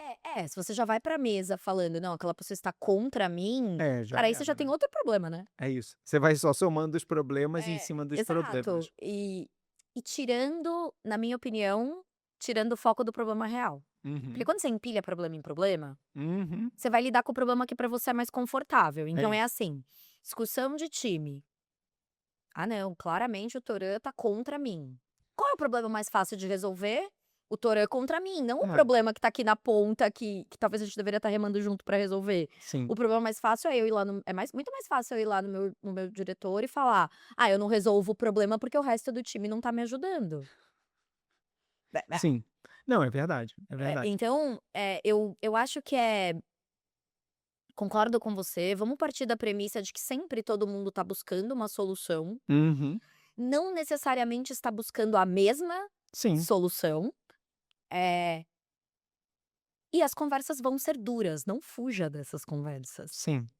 Se você já vai pra mesa falando: "Não, aquela pessoa está contra mim", É, já cara, aí você era, já tem né. outro problema, né. É isso. Você vai só somando os problemas em cima dos Exato. problemas. E tirando, na minha opinião, tirando o foco do problema real. Porque Uhum, quando você empilha problema em problema, uhum. você vai lidar com o problema que pra você é mais confortável. É Então é isso. assim, discussão de time. "Ah não, claramente o Torã tá contra mim". Qual é o problema mais fácil de resolver? O Torã contra mim, não o É, problema que tá aqui na ponta que talvez a gente deveria estar remando junto pra resolver. sim. O problema mais fácil é eu ir lá no é mais muito mais fácil eu ir lá no meu diretor e falar: "Ah, eu não resolvo o problema porque o resto do time não tá me ajudando". É, Sim. Não, é verdade, é é, verdade. então, eu acho que concordo com você, vamos partir da premissa de que sempre todo mundo tá buscando uma solução, Uhum. não necessariamente está buscando a mesma Sim, solução, eh, e as conversas vão ser duras, não fuja dessas conversas. sim,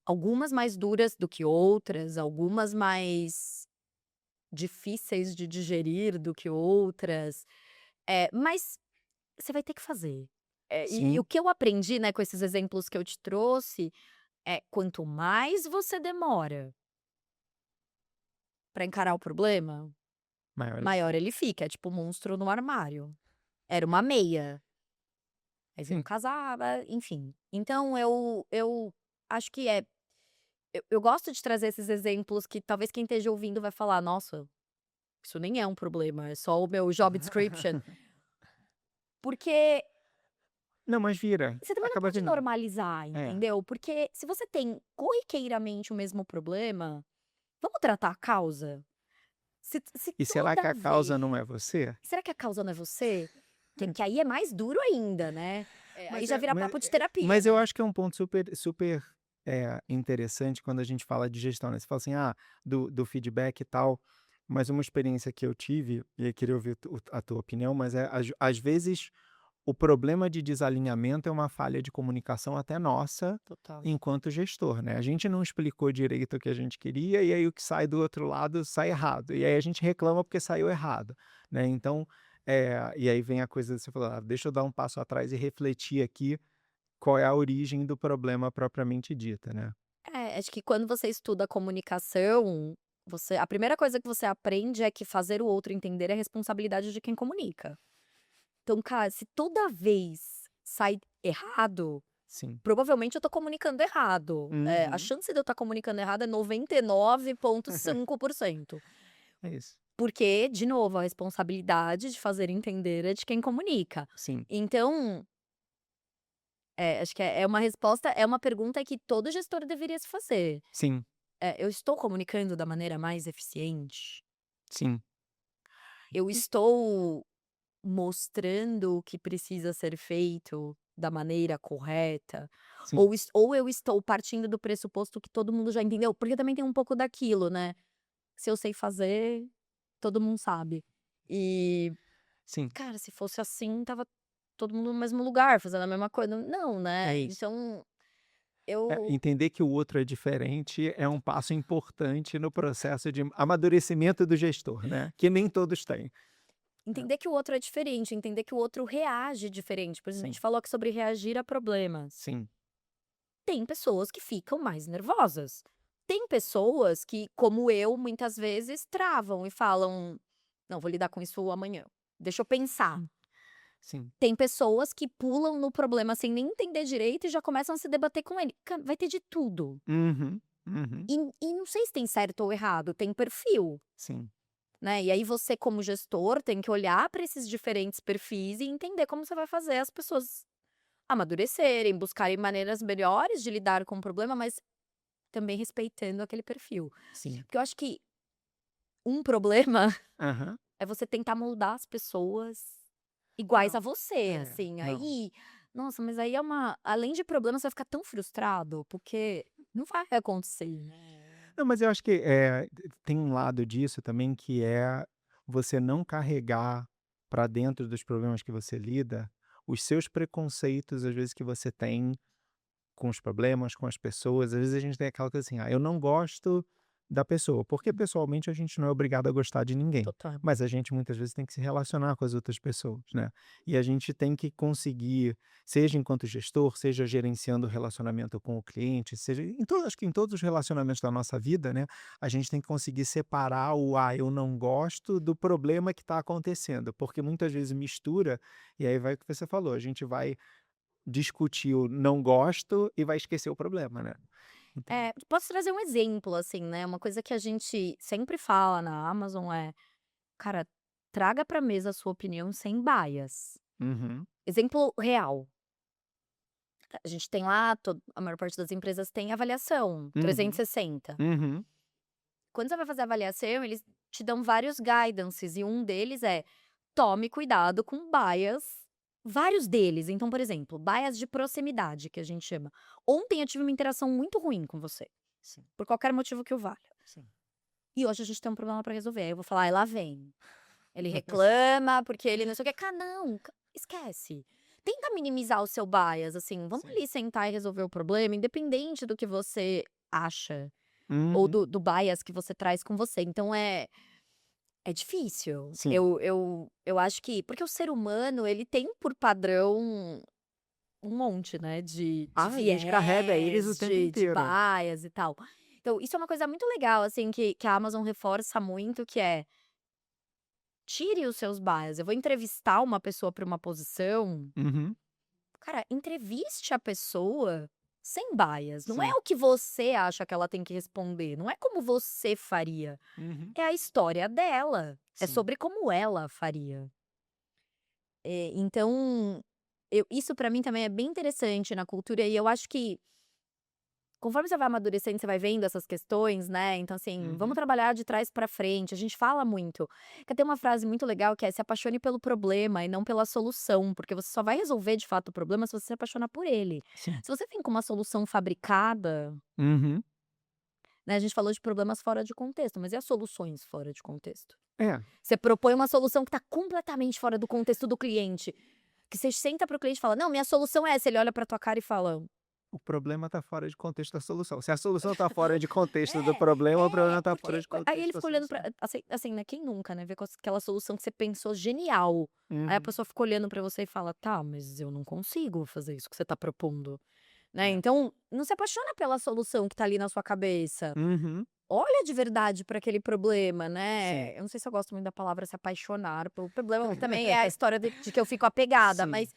Algumas mais duras do que outras, algumas mais difíceis de digerir do que outras, mas você vai ter que fazer. E o sim. que eu aprendi, né, com esses exemplos que eu te trouxe, é quanto mais você demora pra encarar o problema, Maior ele maior ele fica, é tipo o monstro no armário. Era uma meia, aí vira um sim. casaca, enfim. Então eu acho que eu gosto de trazer esses exemplos que talvez quem esteja ouvindo vai falar: "Nossa, isso nem é um problema, é só o meu job description". Porque Não, mas vira, você também não acaba pode virando. normalizar, É. entendeu? Porque se você tem corriqueiramente o mesmo problema, vamos tratar a causa? Se E será que toda a causa vez não é você? será que a causa não é você? Que aí é mais duro ainda, né. Aí Mas já é vira mas papo de é terapia, mas eu né. acho que é um ponto super, interessante quando a gente fala de gestão, né, você fala assim: "Ah, do feedback e tal", mas uma experiência que eu tive, e aí queria ouvir a tua opinião, mas às vezes o problema de desalinhamento é uma falha de comunicação até nossa, Total. enquanto gestor, né. A gente não explicou direito o que a gente queria, e aí o que sai do outro lado sai errado. E aí a gente reclama porque saiu errado, né. Então, e aí vem a coisa de você falou: "Ah, deixa eu dar um passo atrás e refletir aqui qual é a origem do problema propriamente dita", né. Acho que quando você estuda comunicação, você a primeira coisa que você aprende é que fazer o outro entender é responsabilidade de quem comunica. Então, cara, se toda vez sai errado, Sim. provavelmente eu tô comunicando errado. A Uhum. chance de eu estar comunicando errado é 99,5%. É isso. Porque, de novo, a responsabilidade de fazer entender é de quem comunica. Sim, Então, acho que é uma resposta é uma pergunta que todo gestor deveria se fazer. sim, Eu estou comunicando da maneira mais eficiente? sim. Eu E estou mostrando o que precisa ser feito da maneira correta? sim, Ou eu estou partindo do pressuposto que todo mundo já entendeu? Porque também tem um pouco daquilo, né, se eu sei fazer, todo mundo sabe. E, sim. cara, se fosse assim, tava todo mundo no mesmo lugar, fazendo a mesma coisa. Não, É né. isso. Então eu Entender que o outro é diferente é um passo importante no processo de amadurecimento do gestor, né, que nem todos têm. É, entender que o outro é diferente, entender que o outro reage diferente. Por exemplo, a sim, gente falou aqui sobre reagir a problemas. sim, Tem pessoas que ficam mais nervosas. Tem pessoas que, como eu, muitas vezes travam e falam: "Não, vou lidar com isso amanhã. Deixa eu pensar". hum, sim, Tem pessoas que pulam no problema sem nem entender direito e já começam a se debater com ele. Vai ter de tudo. uhum, Uhum. E não sei se tem certo ou errado, tem perfil, Sim. né. E aí você como gestor tem que olhar para esses diferentes perfis e entender como você vai fazer as pessoas amadurecerem, buscarem maneiras melhores de lidar com o problema, mas também respeitando aquele perfil. Sim. Porque eu acho que um problema Aham. é você tentar moldar as pessoas iguais a Não. você, É, assim, não. aí nossa, mas aí é uma além de problema, você vai ficar tão frustrado, porque não vai acontecer, né. Não, mas eu acho que, tem um lado disso também que é você não carregar para dentro dos problemas que você lida, os seus preconceitos, às vezes, que você tem com os problemas, com as pessoas. Às vezes a gente tem aquela coisa assim: "Ah, eu não gosto da pessoa", porque pessoalmente a gente não é obrigado a gostar de ninguém, Total. mas a gente muitas vezes tem que se relacionar com as outras pessoas, né. E a gente tem que conseguir, seja enquanto gestor, seja gerenciando o relacionamento com o cliente, seja em todo acho que em todos os relacionamentos da nossa vida, né, a gente tem que conseguir separar o "ah, eu não gosto" do problema que está acontecendo, porque muitas vezes mistura, e aí vai o que você falou, a gente vai discutir o "não gosto" e vai esquecer o problema, né. Então Posso trazer um exemplo, assim, né, uma coisa que a gente sempre fala na Amazon é: "Cara, traga pra mesa a sua opinião sem bias". uhum, Exemplo real, a gente tem lá a maior parte das empresas tem avaliação uhum, 360. uhum, Quando você vai fazer a avaliação, eles te dão vários guidances e um deles é: tome cuidado com bias, vários deles. Então, por exemplo, bias de proximidade, que a gente chama. Ontem eu tive uma interação muito ruim com você, sim, por qualquer motivo que o valha. sim. E hoje a gente tem um problema pra resolver. Aí eu vou falar: "Ai, lá vem. Ele reclama porque ele não sei o quê". Não, esquece. Tenta minimizar o seu bias, assim, vamos Sim. ali sentar e resolver o problema, independente do que você acha ou Uhum, do bias que você traz com você. Então é difícil. sim. Eu acho que porque o ser humano, ele tem por padrão um monte, né, de Ah, a gente carrega eles o viés, tempo de inteiro. bias e tal. Então isso é uma coisa muito legal, assim, que a Amazon reforça muito, que é: tire os seus bias. Eu vou entrevistar uma pessoa para uma posição, Uhum, cara, entreviste a pessoa sem bias. Não é sim. o que você acha que ela tem que responder, não é como você faria, Uhum, é a história dela, é sim. sobre como ela faria. Então, isso pra mim também é bem interessante na cultura e eu acho que conforme você vai amadurecendo, você vai vendo essas questões, né, então assim, vamos Uhum, trabalhar de trás pra frente, a gente fala muito. Que tem uma frase muito legal que é: "Se apaixone pelo problema e não pela solução", porque você só vai resolver de fato o problema se você se apaixonar por ele. sim. Se você vem com uma solução fabricada, Uhum. né, a gente falou de problemas fora de contexto, mas e as soluções fora de contexto? É, Você propõe uma solução que tá completamente fora do contexto do cliente, que você senta para o cliente e fala: "Não, minha solução é essa", ele olha pra tua cara e fala: o problema está fora de contexto da solução. Se a solução está fora de contexto do "É, problema, o problema está fora porque" de aí contexto ele da fica olhando solução. pra assim, né, quem nunca, né, vê com aquela solução que você pensou genial, aí a Uhum. pessoa fica olhando pra você e fala: "Tá, mas eu não consigo fazer isso que você tá propondo", né, É. então não se apaixona pela solução que tá ali na sua cabeça, Uhum. olha de verdade pra aquele problema, Sim. né, eu não sei se eu gosto muito da palavra se apaixonar pelo problema, porque também é a história de que eu fico apegada, Sim.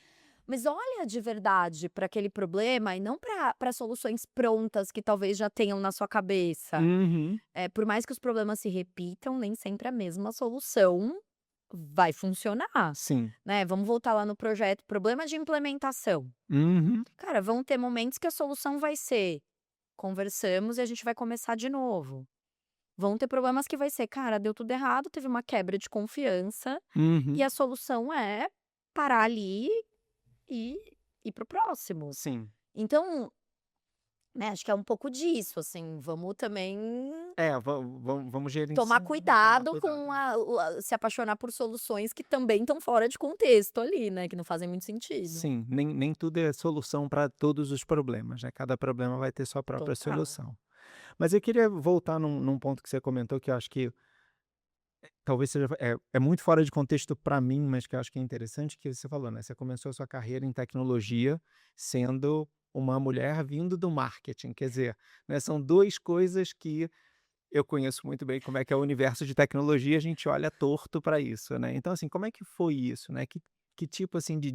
mas olha de verdade para aquele problema e não para soluções prontas que talvez já tenham na sua cabeça. Uhum. Por mais que os problemas se repitam, nem sempre a mesma solução vai funcionar, Sim. né. Vamos voltar lá no projeto, problema de implementação. Uhum. Cara, vão ter momentos que a solução vai ser: conversamos e a gente vai começar de novo. Vão ter problemas que vai ser: "Cara, deu tudo errado, teve uma quebra de confiança, e Uhum. a solução é parar ali e ir para o próximo". Sim. Então, né, acho que é um pouco disso, assim, vamos também É, vamos tomar gerenciar, tomar cuidado cuidado. com se apaixonar por soluções que também estão fora de contexto ali, né, que não fazem muito sentido. Sim, nem tudo é solução para todos os problemas, né, cada problema vai ter sua própria Total. solução. Mas eu queria voltar num ponto que você comentou que eu acho que talvez seja é muito fora de contexto para mim, mas que eu acho que é interessante, que você falou, né, você começou a sua carreira em tecnologia sendo uma mulher vindo do marketing, quer dizer, né, são 2 coisas que eu conheço muito bem como é que é o universo de tecnologia, a gente olha torto para isso, né. Então, assim, como é que foi isso, né? Que tipo, assim, de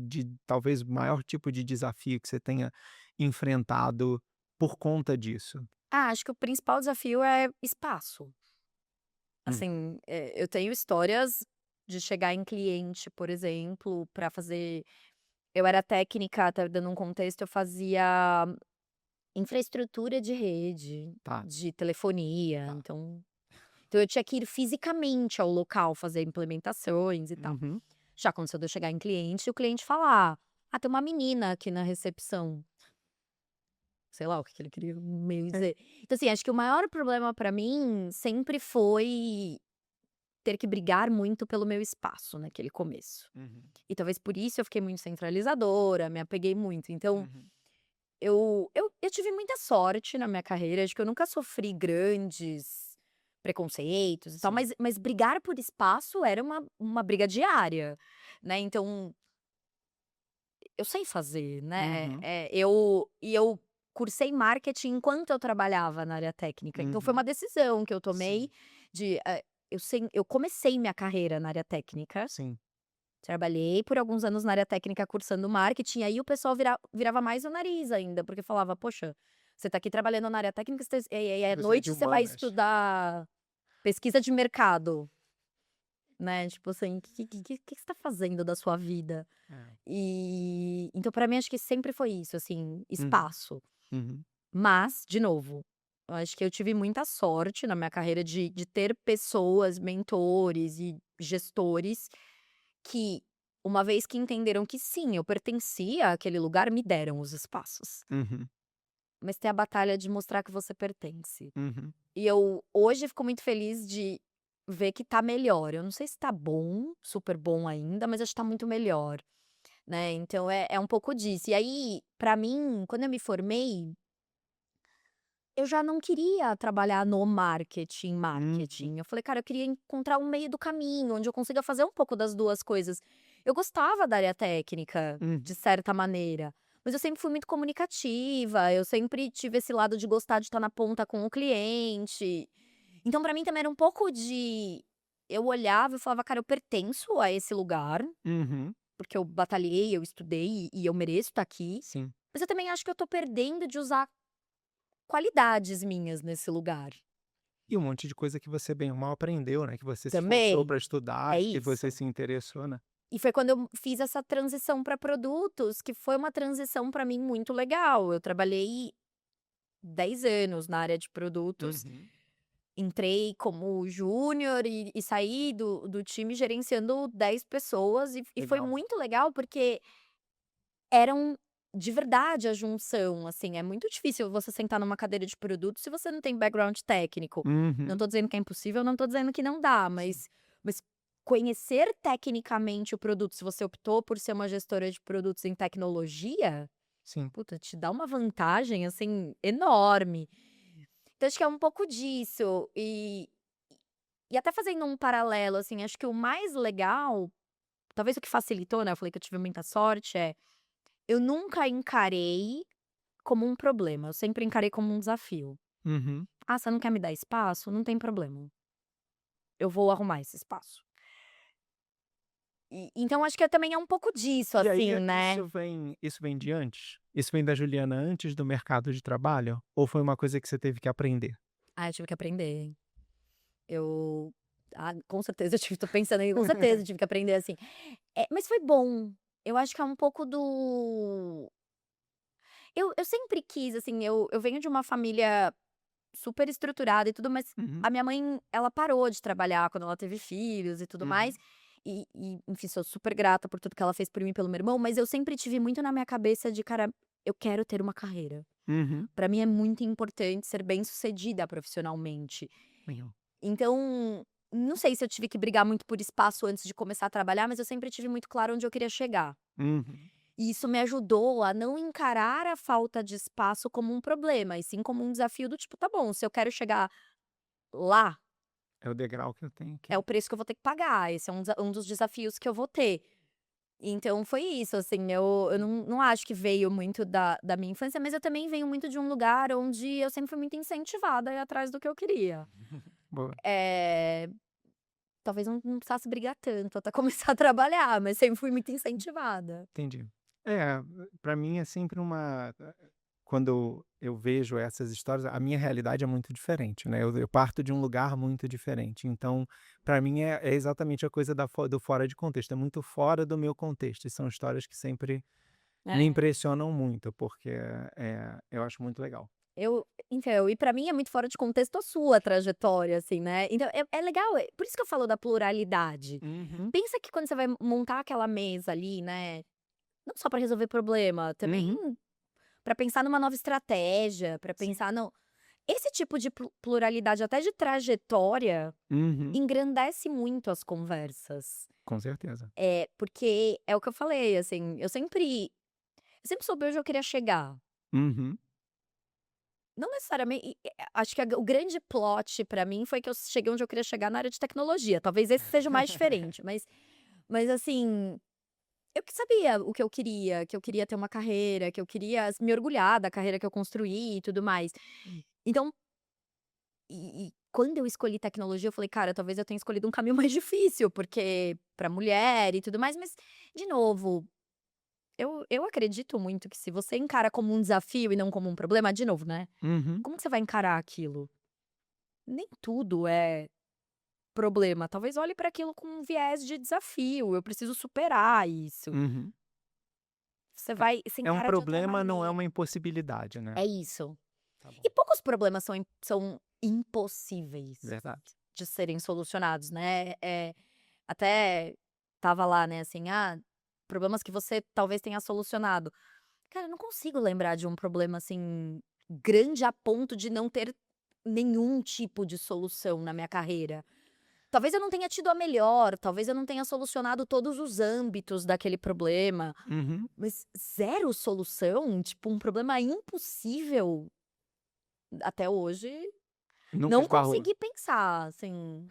talvez maior tipo de desafio que você tenha enfrentado por conta disso? Ah, acho que o principal desafio é espaço. Hum, Assim, eu tenho histórias de chegar em cliente, por exemplo, para fazer eu era técnica, até dando um contexto, eu fazia infraestrutura de rede, tá, de telefonia, tá. então eu tinha que ir fisicamente ao local fazer implementações e tal. Uhum. Já aconteceu de eu chegar em cliente e o cliente falar: "Ah, tem uma menina aqui na recepção", sei lá o que que ele queria meio É. dizer. Então assim, acho que o maior problema pra mim sempre foi ter que brigar muito pelo meu espaço naquele começo. Uhum, E talvez por isso eu fiquei muito centralizadora, me apeguei muito. Então, uhum. eu tive muita sorte na minha carreira, acho que eu nunca sofri grandes preconceitos e tal, Sim. mas brigar por espaço era uma briga diária, né, então eu sei fazer, né, Uhum, eu cursei marketing enquanto eu trabalhava na área técnica, então foi uma uhum. decisão que eu tomei Sim, de, eu comecei minha carreira na área técnica. sim. Trabalhei por alguns anos na área técnica cursando marketing, aí o pessoal virava mais o nariz ainda, porque falava: "Poxa, você tá aqui trabalhando na área técnica, e à Você é de noite você vai humanas. estudar pesquisa de mercado", né, tipo assim, "Que você tá fazendo da sua vida?". É. E então pra mim acho que sempre foi isso, assim, Uhum, espaço. uhum, Mas, de novo, eu acho que eu tive muita sorte na minha carreira de ter pessoas, mentores e gestores que, uma vez que entenderam que sim, eu pertencia àquele lugar, me deram os espaços. uhum, Mas tem a batalha de mostrar que você pertence. uhum. E eu hoje fico muito feliz de ver que tá melhor. Eu não sei se tá bom, super bom ainda, mas acho que tá muito melhor, né. Então é um pouco disso. E aí, pra mim, quando eu me formei, eu já não queria trabalhar no marketing. Uhum, Eu falei: "Cara, eu queria encontrar um meio do caminho, onde eu consiga fazer um pouco das 2 coisas". Eu gostava da área técnica, de uhum, certa maneira, mas eu sempre fui muito comunicativa, eu sempre tive esse lado de gostar de estar na ponta com o cliente. Então pra mim também era um pouco de eu olhava e falava: "Cara, eu pertenço a esse lugar, uhum. porque eu batalhei, eu estudei e eu mereço estar aqui, Sim. mas eu também acho que eu tô perdendo de usar qualidades minhas nesse lugar". E um monte de coisa que você bem ou mal aprendeu, né, que você se esforçou Também, para estudar, é que você isso. se interessou, né. E foi quando eu fiz essa transição para produtos, que foi uma transição para mim muito legal. Eu trabalhei 10 anos na área de produtos, Uhum. entrei como júnior e saí do time gerenciando 10 pessoas e foi Legal. muito legal, porque eram de verdade a junção, assim, é muito difícil você sentar numa cadeira de produtos se você não tem background técnico. Não Uhum. tô dizendo que é impossível, não tô dizendo que não dá, Sim. mas conhecer tecnicamente o produto, se você optou por ser uma gestora de produtos em tecnologia, Sim. puta, te dá uma vantagem, assim, enorme. Então acho que é um pouco disso. E até fazendo um paralelo, assim, acho que o mais legal, talvez o que facilitou, né, eu falei que eu tive muita sorte, eu nunca encarei como um problema, eu sempre encarei como um desafio. Uhum. "Ah, você não quer me dar espaço? Não tem problema, eu vou arrumar esse espaço". Então acho que também é um pouco disso, E aí, assim, né. isso vem de antes? Isso vem da Juliana antes do mercado de trabalho? Ou foi uma coisa que você teve que aprender? Ah, eu tive que aprender. Eu com certeza eu tive tô pensando aí, com certeza eu tive que aprender, assim. Mas foi bom. Eu acho que é um pouco do eu sempre quis, assim, eu venho de uma família super estruturada e tudo, mas Uhum. a minha mãe, ela parou de trabalhar quando ela teve filhos e tudo mais, Uhum. enfim, sou super grata por tudo que ela fez por mim e pelo meu irmão, mas eu sempre tive muito na minha cabeça de: "Cara, eu quero ter uma carreira". Uhum. Pra mim é muito importante ser bem-sucedida profissionalmente. Legal. Então, não sei se eu tive que brigar muito por espaço antes de começar a trabalhar, mas eu sempre tive muito claro onde eu queria chegar. Uhum. E isso me ajudou a não encarar a falta de espaço como um problema, e sim como um desafio do tipo: "Tá bom, se eu quero chegar lá, É o degrau que eu tenho é que o preço que eu vou ter que pagar, esse é um dos desafios que eu vou ter". Então foi isso, assim, eu não acho que veio muito da minha infância, mas eu também venho muito de um lugar onde eu sempre fui muito incentivada a ir atrás do que eu queria. boa, Eh Talvez não precisasse brigar tanto até começar a trabalhar, mas sempre fui muito incentivada. entendi. É, pra mim é sempre uma quando eu vejo essas histórias, a minha realidade é muito diferente, né, eu parto de um lugar muito diferente, então, para mim é exatamente a coisa do fora de contexto, é muito fora do meu contexto, e são histórias que sempre me É. impressionam muito, porque, eu acho muito legal. Então, e pra mim é muito fora de contexto a sua trajetória, assim, né. Então é legal, por isso que eu falo da pluralidade. Uhum, Pensa que quando você vai montar aquela mesa ali, né, não só pra resolver problema, também uhum, pra pensar numa nova estratégia, pra sim, pensar no esse tipo de pluralidade até de trajetória, uhum, engrandece muito as conversas. com certeza. Porque é o que eu falei, assim, eu sempre soube onde eu queria chegar. Uhum, Não necessariamente acho que o grande plot pra mim foi que eu cheguei onde eu queria chegar na área de tecnologia, talvez esse seja o mais diferente, mas assim, eu que sabia o que eu queria ter uma carreira, que eu queria me orgulhar da carreira que eu construí e tudo mais. Então, quando eu escolhi tecnologia, eu falei: "Cara, talvez eu tenha escolhido um caminho mais difícil, porque pra mulher e tudo mais", mas, de novo, eu acredito muito que se você encara como um desafio e não como um problema, de novo, né, uhum, como que você vai encarar aquilo? Nem tudo é problema, talvez olhe para aquilo com um viés de desafio, eu preciso superar isso. uhum. Você É um encara de outra problema, não é maneira. uma impossibilidade, né. É isso. Tá E bom, poucos problemas são impossíveis verdade. de serem solucionados, né, até tava lá, né, assim: "Ah, problemas que você talvez tenha solucionado". Cara, eu não consigo lembrar de um problema, assim, grande a ponto de não ter nenhum tipo de solução na minha carreira. Talvez eu não tenha tido a melhor, talvez eu não tenha solucionado todos os âmbitos daquele problema, Uhum. mas zero solução, tipo, um problema impossível, até hoje, Nunca não esbarrou. consegui pensar, assim.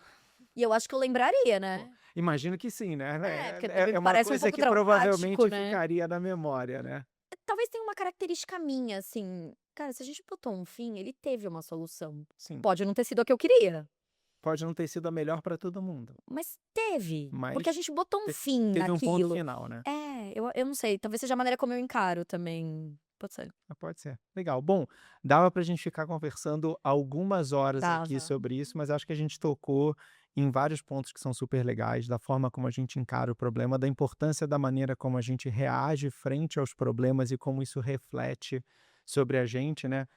E eu acho que eu lembraria, Pô, né. imagino que sim, né, Porque é também uma parece um coisa pouco que traumático, provavelmente né. ficaria na memória, né. Talvez tenha uma característica minha, assim, cara, se a gente botou um fim, ele teve uma solução. Sim, Pode não ter sido a que eu queria, pode não ter sido a melhor para todo mundo, mas teve, porque a mas gente botou um te fim teve um ponto naquilo. final, né. Eu não sei, talvez seja a maneira como eu encaro também. Pode ser. Pode ser. Legal. Bom, dava para a gente ficar conversando algumas horas aqui Dava. sobre isso, mas acho que a gente tocou em vários pontos que são super legais, da forma como a gente encara o problema, da importância da maneira como a gente reage frente aos problemas e como isso reflete sobre a gente, né.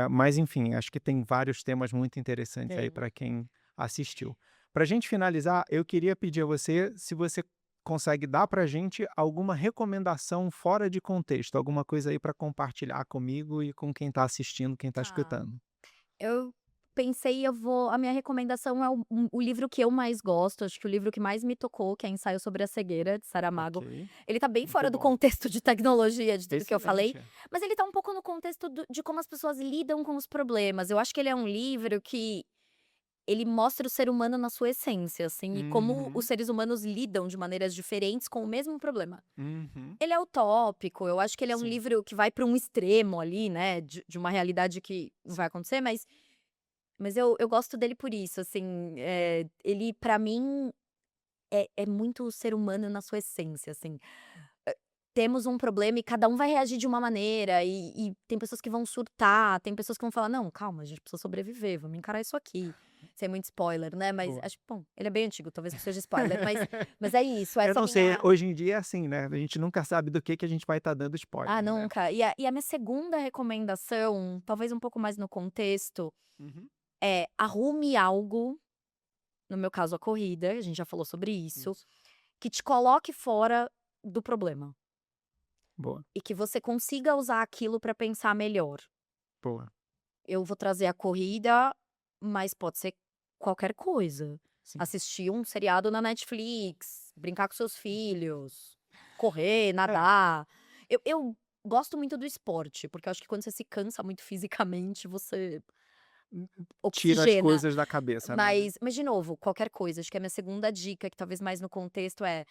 Mas enfim, acho que tem vários temas muito interessantes aí Tem. para quem assistiu. Para a gente finalizar, eu queria pedir a você se você consegue dar pra gente alguma recomendação fora de contexto, alguma coisa aí para compartilhar comigo e com quem está assistindo, quem está Tá. escutando. Eu pensei, a minha recomendação é o livro que eu mais gosto, acho que o livro que mais me tocou, que é Ensaio sobre a Cegueira, de Saramago. Ok, Ele tá bem muito fora do bom. contexto de tecnologia, de tudo que eu falei, Excelente. mas ele tá um pouco no contexto de como as pessoas lidam com os problemas. Eu acho que ele é um livro que ele mostra o ser humano na sua essência, assim, e como os Uhum, seres humanos lidam de maneiras diferentes com o mesmo problema. uhum. Ele é utópico, eu acho que ele é um Sim, livro que vai para um extremo ali, né, de uma realidade que não vai sim. acontecer, mas eu gosto dele por isso, assim, ele pra mim é muito o ser humano na sua essência, assim. Temos um problema e cada um vai reagir de uma maneira, e tem pessoas que vão surtar, tem pessoas que vão falar: "Não, calma, a gente precisa sobreviver, vamos encarar isso aqui", sem muito spoiler, né, mas Boa. acho que, bom, ele é bem antigo, talvez não seja spoiler, mas é isso, Eu essa não sei, minha hoje em dia é assim, né, a gente nunca sabe do que a gente vai estar dando ah, spoiler, né. nunca. E a minha segunda recomendação, talvez um pouco mais no contexto, Uhum. é arrume algo, no meu caso a corrida, a gente já falou sobre isso, Isso. que te coloque fora do problema. Boa, E que você consiga usar aquilo para pensar melhor. boa. Eu vou trazer a corrida, mas pode ser qualquer coisa. Sim. Assistir um seriado na Netflix, brincar com seus filhos, correr, É, nadar. Eu gosto muito do esporte, porque eu acho que quando você se cansa muito fisicamente, você tira as oxigena. coisas da cabeça, né. Mas de novo, qualquer coisa. Acho que a minha segunda dica, que talvez mais no contexto, é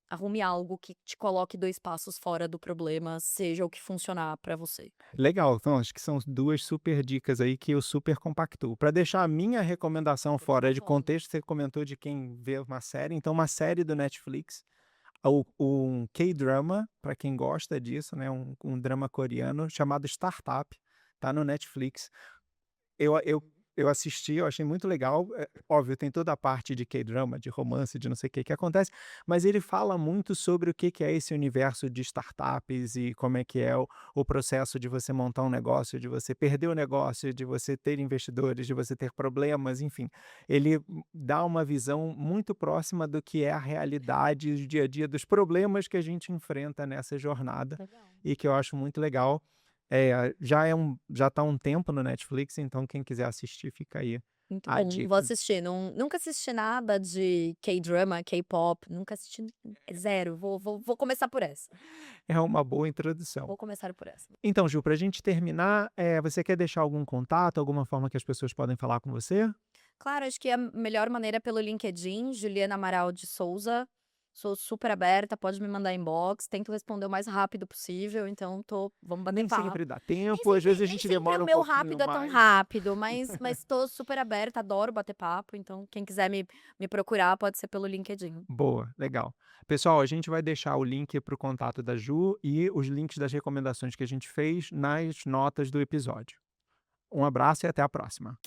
arrume algo que te coloque 2 passos fora do problema, seja o que funcionar pra você. Legal, então acho que são 2 super dicas aí que eu super compactuo. Para deixar a minha recomendação Por fora de favor. contexto, você comentou de quem vê uma série, então uma série do Netflix, Um K-drama, para quem gosta disso, né, um drama coreano chamado Startup, tá no Netflix. Eu assisti, eu achei muito legal, óbvio, tem toda a parte de K-drama, de romance, de não sei o que acontece, mas ele fala muito sobre o que que é esse universo de startups e como é que é o processo de você montar um negócio, de você perder o negócio, de você ter investidores, de você ter problemas, enfim. Ele dá uma visão muito próxima do que é a realidade, o dia a dia, dos problemas que a gente enfrenta nessa jornada Legal. e que eu acho muito legal. Já tá há um tempo no Netflix, então quem quiser assistir fica aí Muito a bom, vou dica. assistir. Nunca assisti nada de K-drama, K-pop, nunca assisti, zero. Vou começar por essa. É uma boa introdução. Vou começar por essa. Então, Ju, pra gente terminar, você quer deixar algum contato, alguma forma que as pessoas podem falar com você? Claro, acho que a melhor maneira é pelo LinkedIn, Juliana Amaral de Souza. Sou super aberta, pode me mandar inbox, tento responder o mais rápido possível, então vamos bater Nem papo. sempre dá tempo, às vezes a Nem gente sempre demora o um meu pouquinho rápido é tão mais. rápido, mas estou super aberta, adoro bater papo, então quem quiser me procurar pode ser pelo LinkedIn. Boa, legal. Pessoal, a gente vai deixar o link para o contato da Ju e os links das recomendações que a gente fez nas notas do episódio. Um abraço e até a próxima.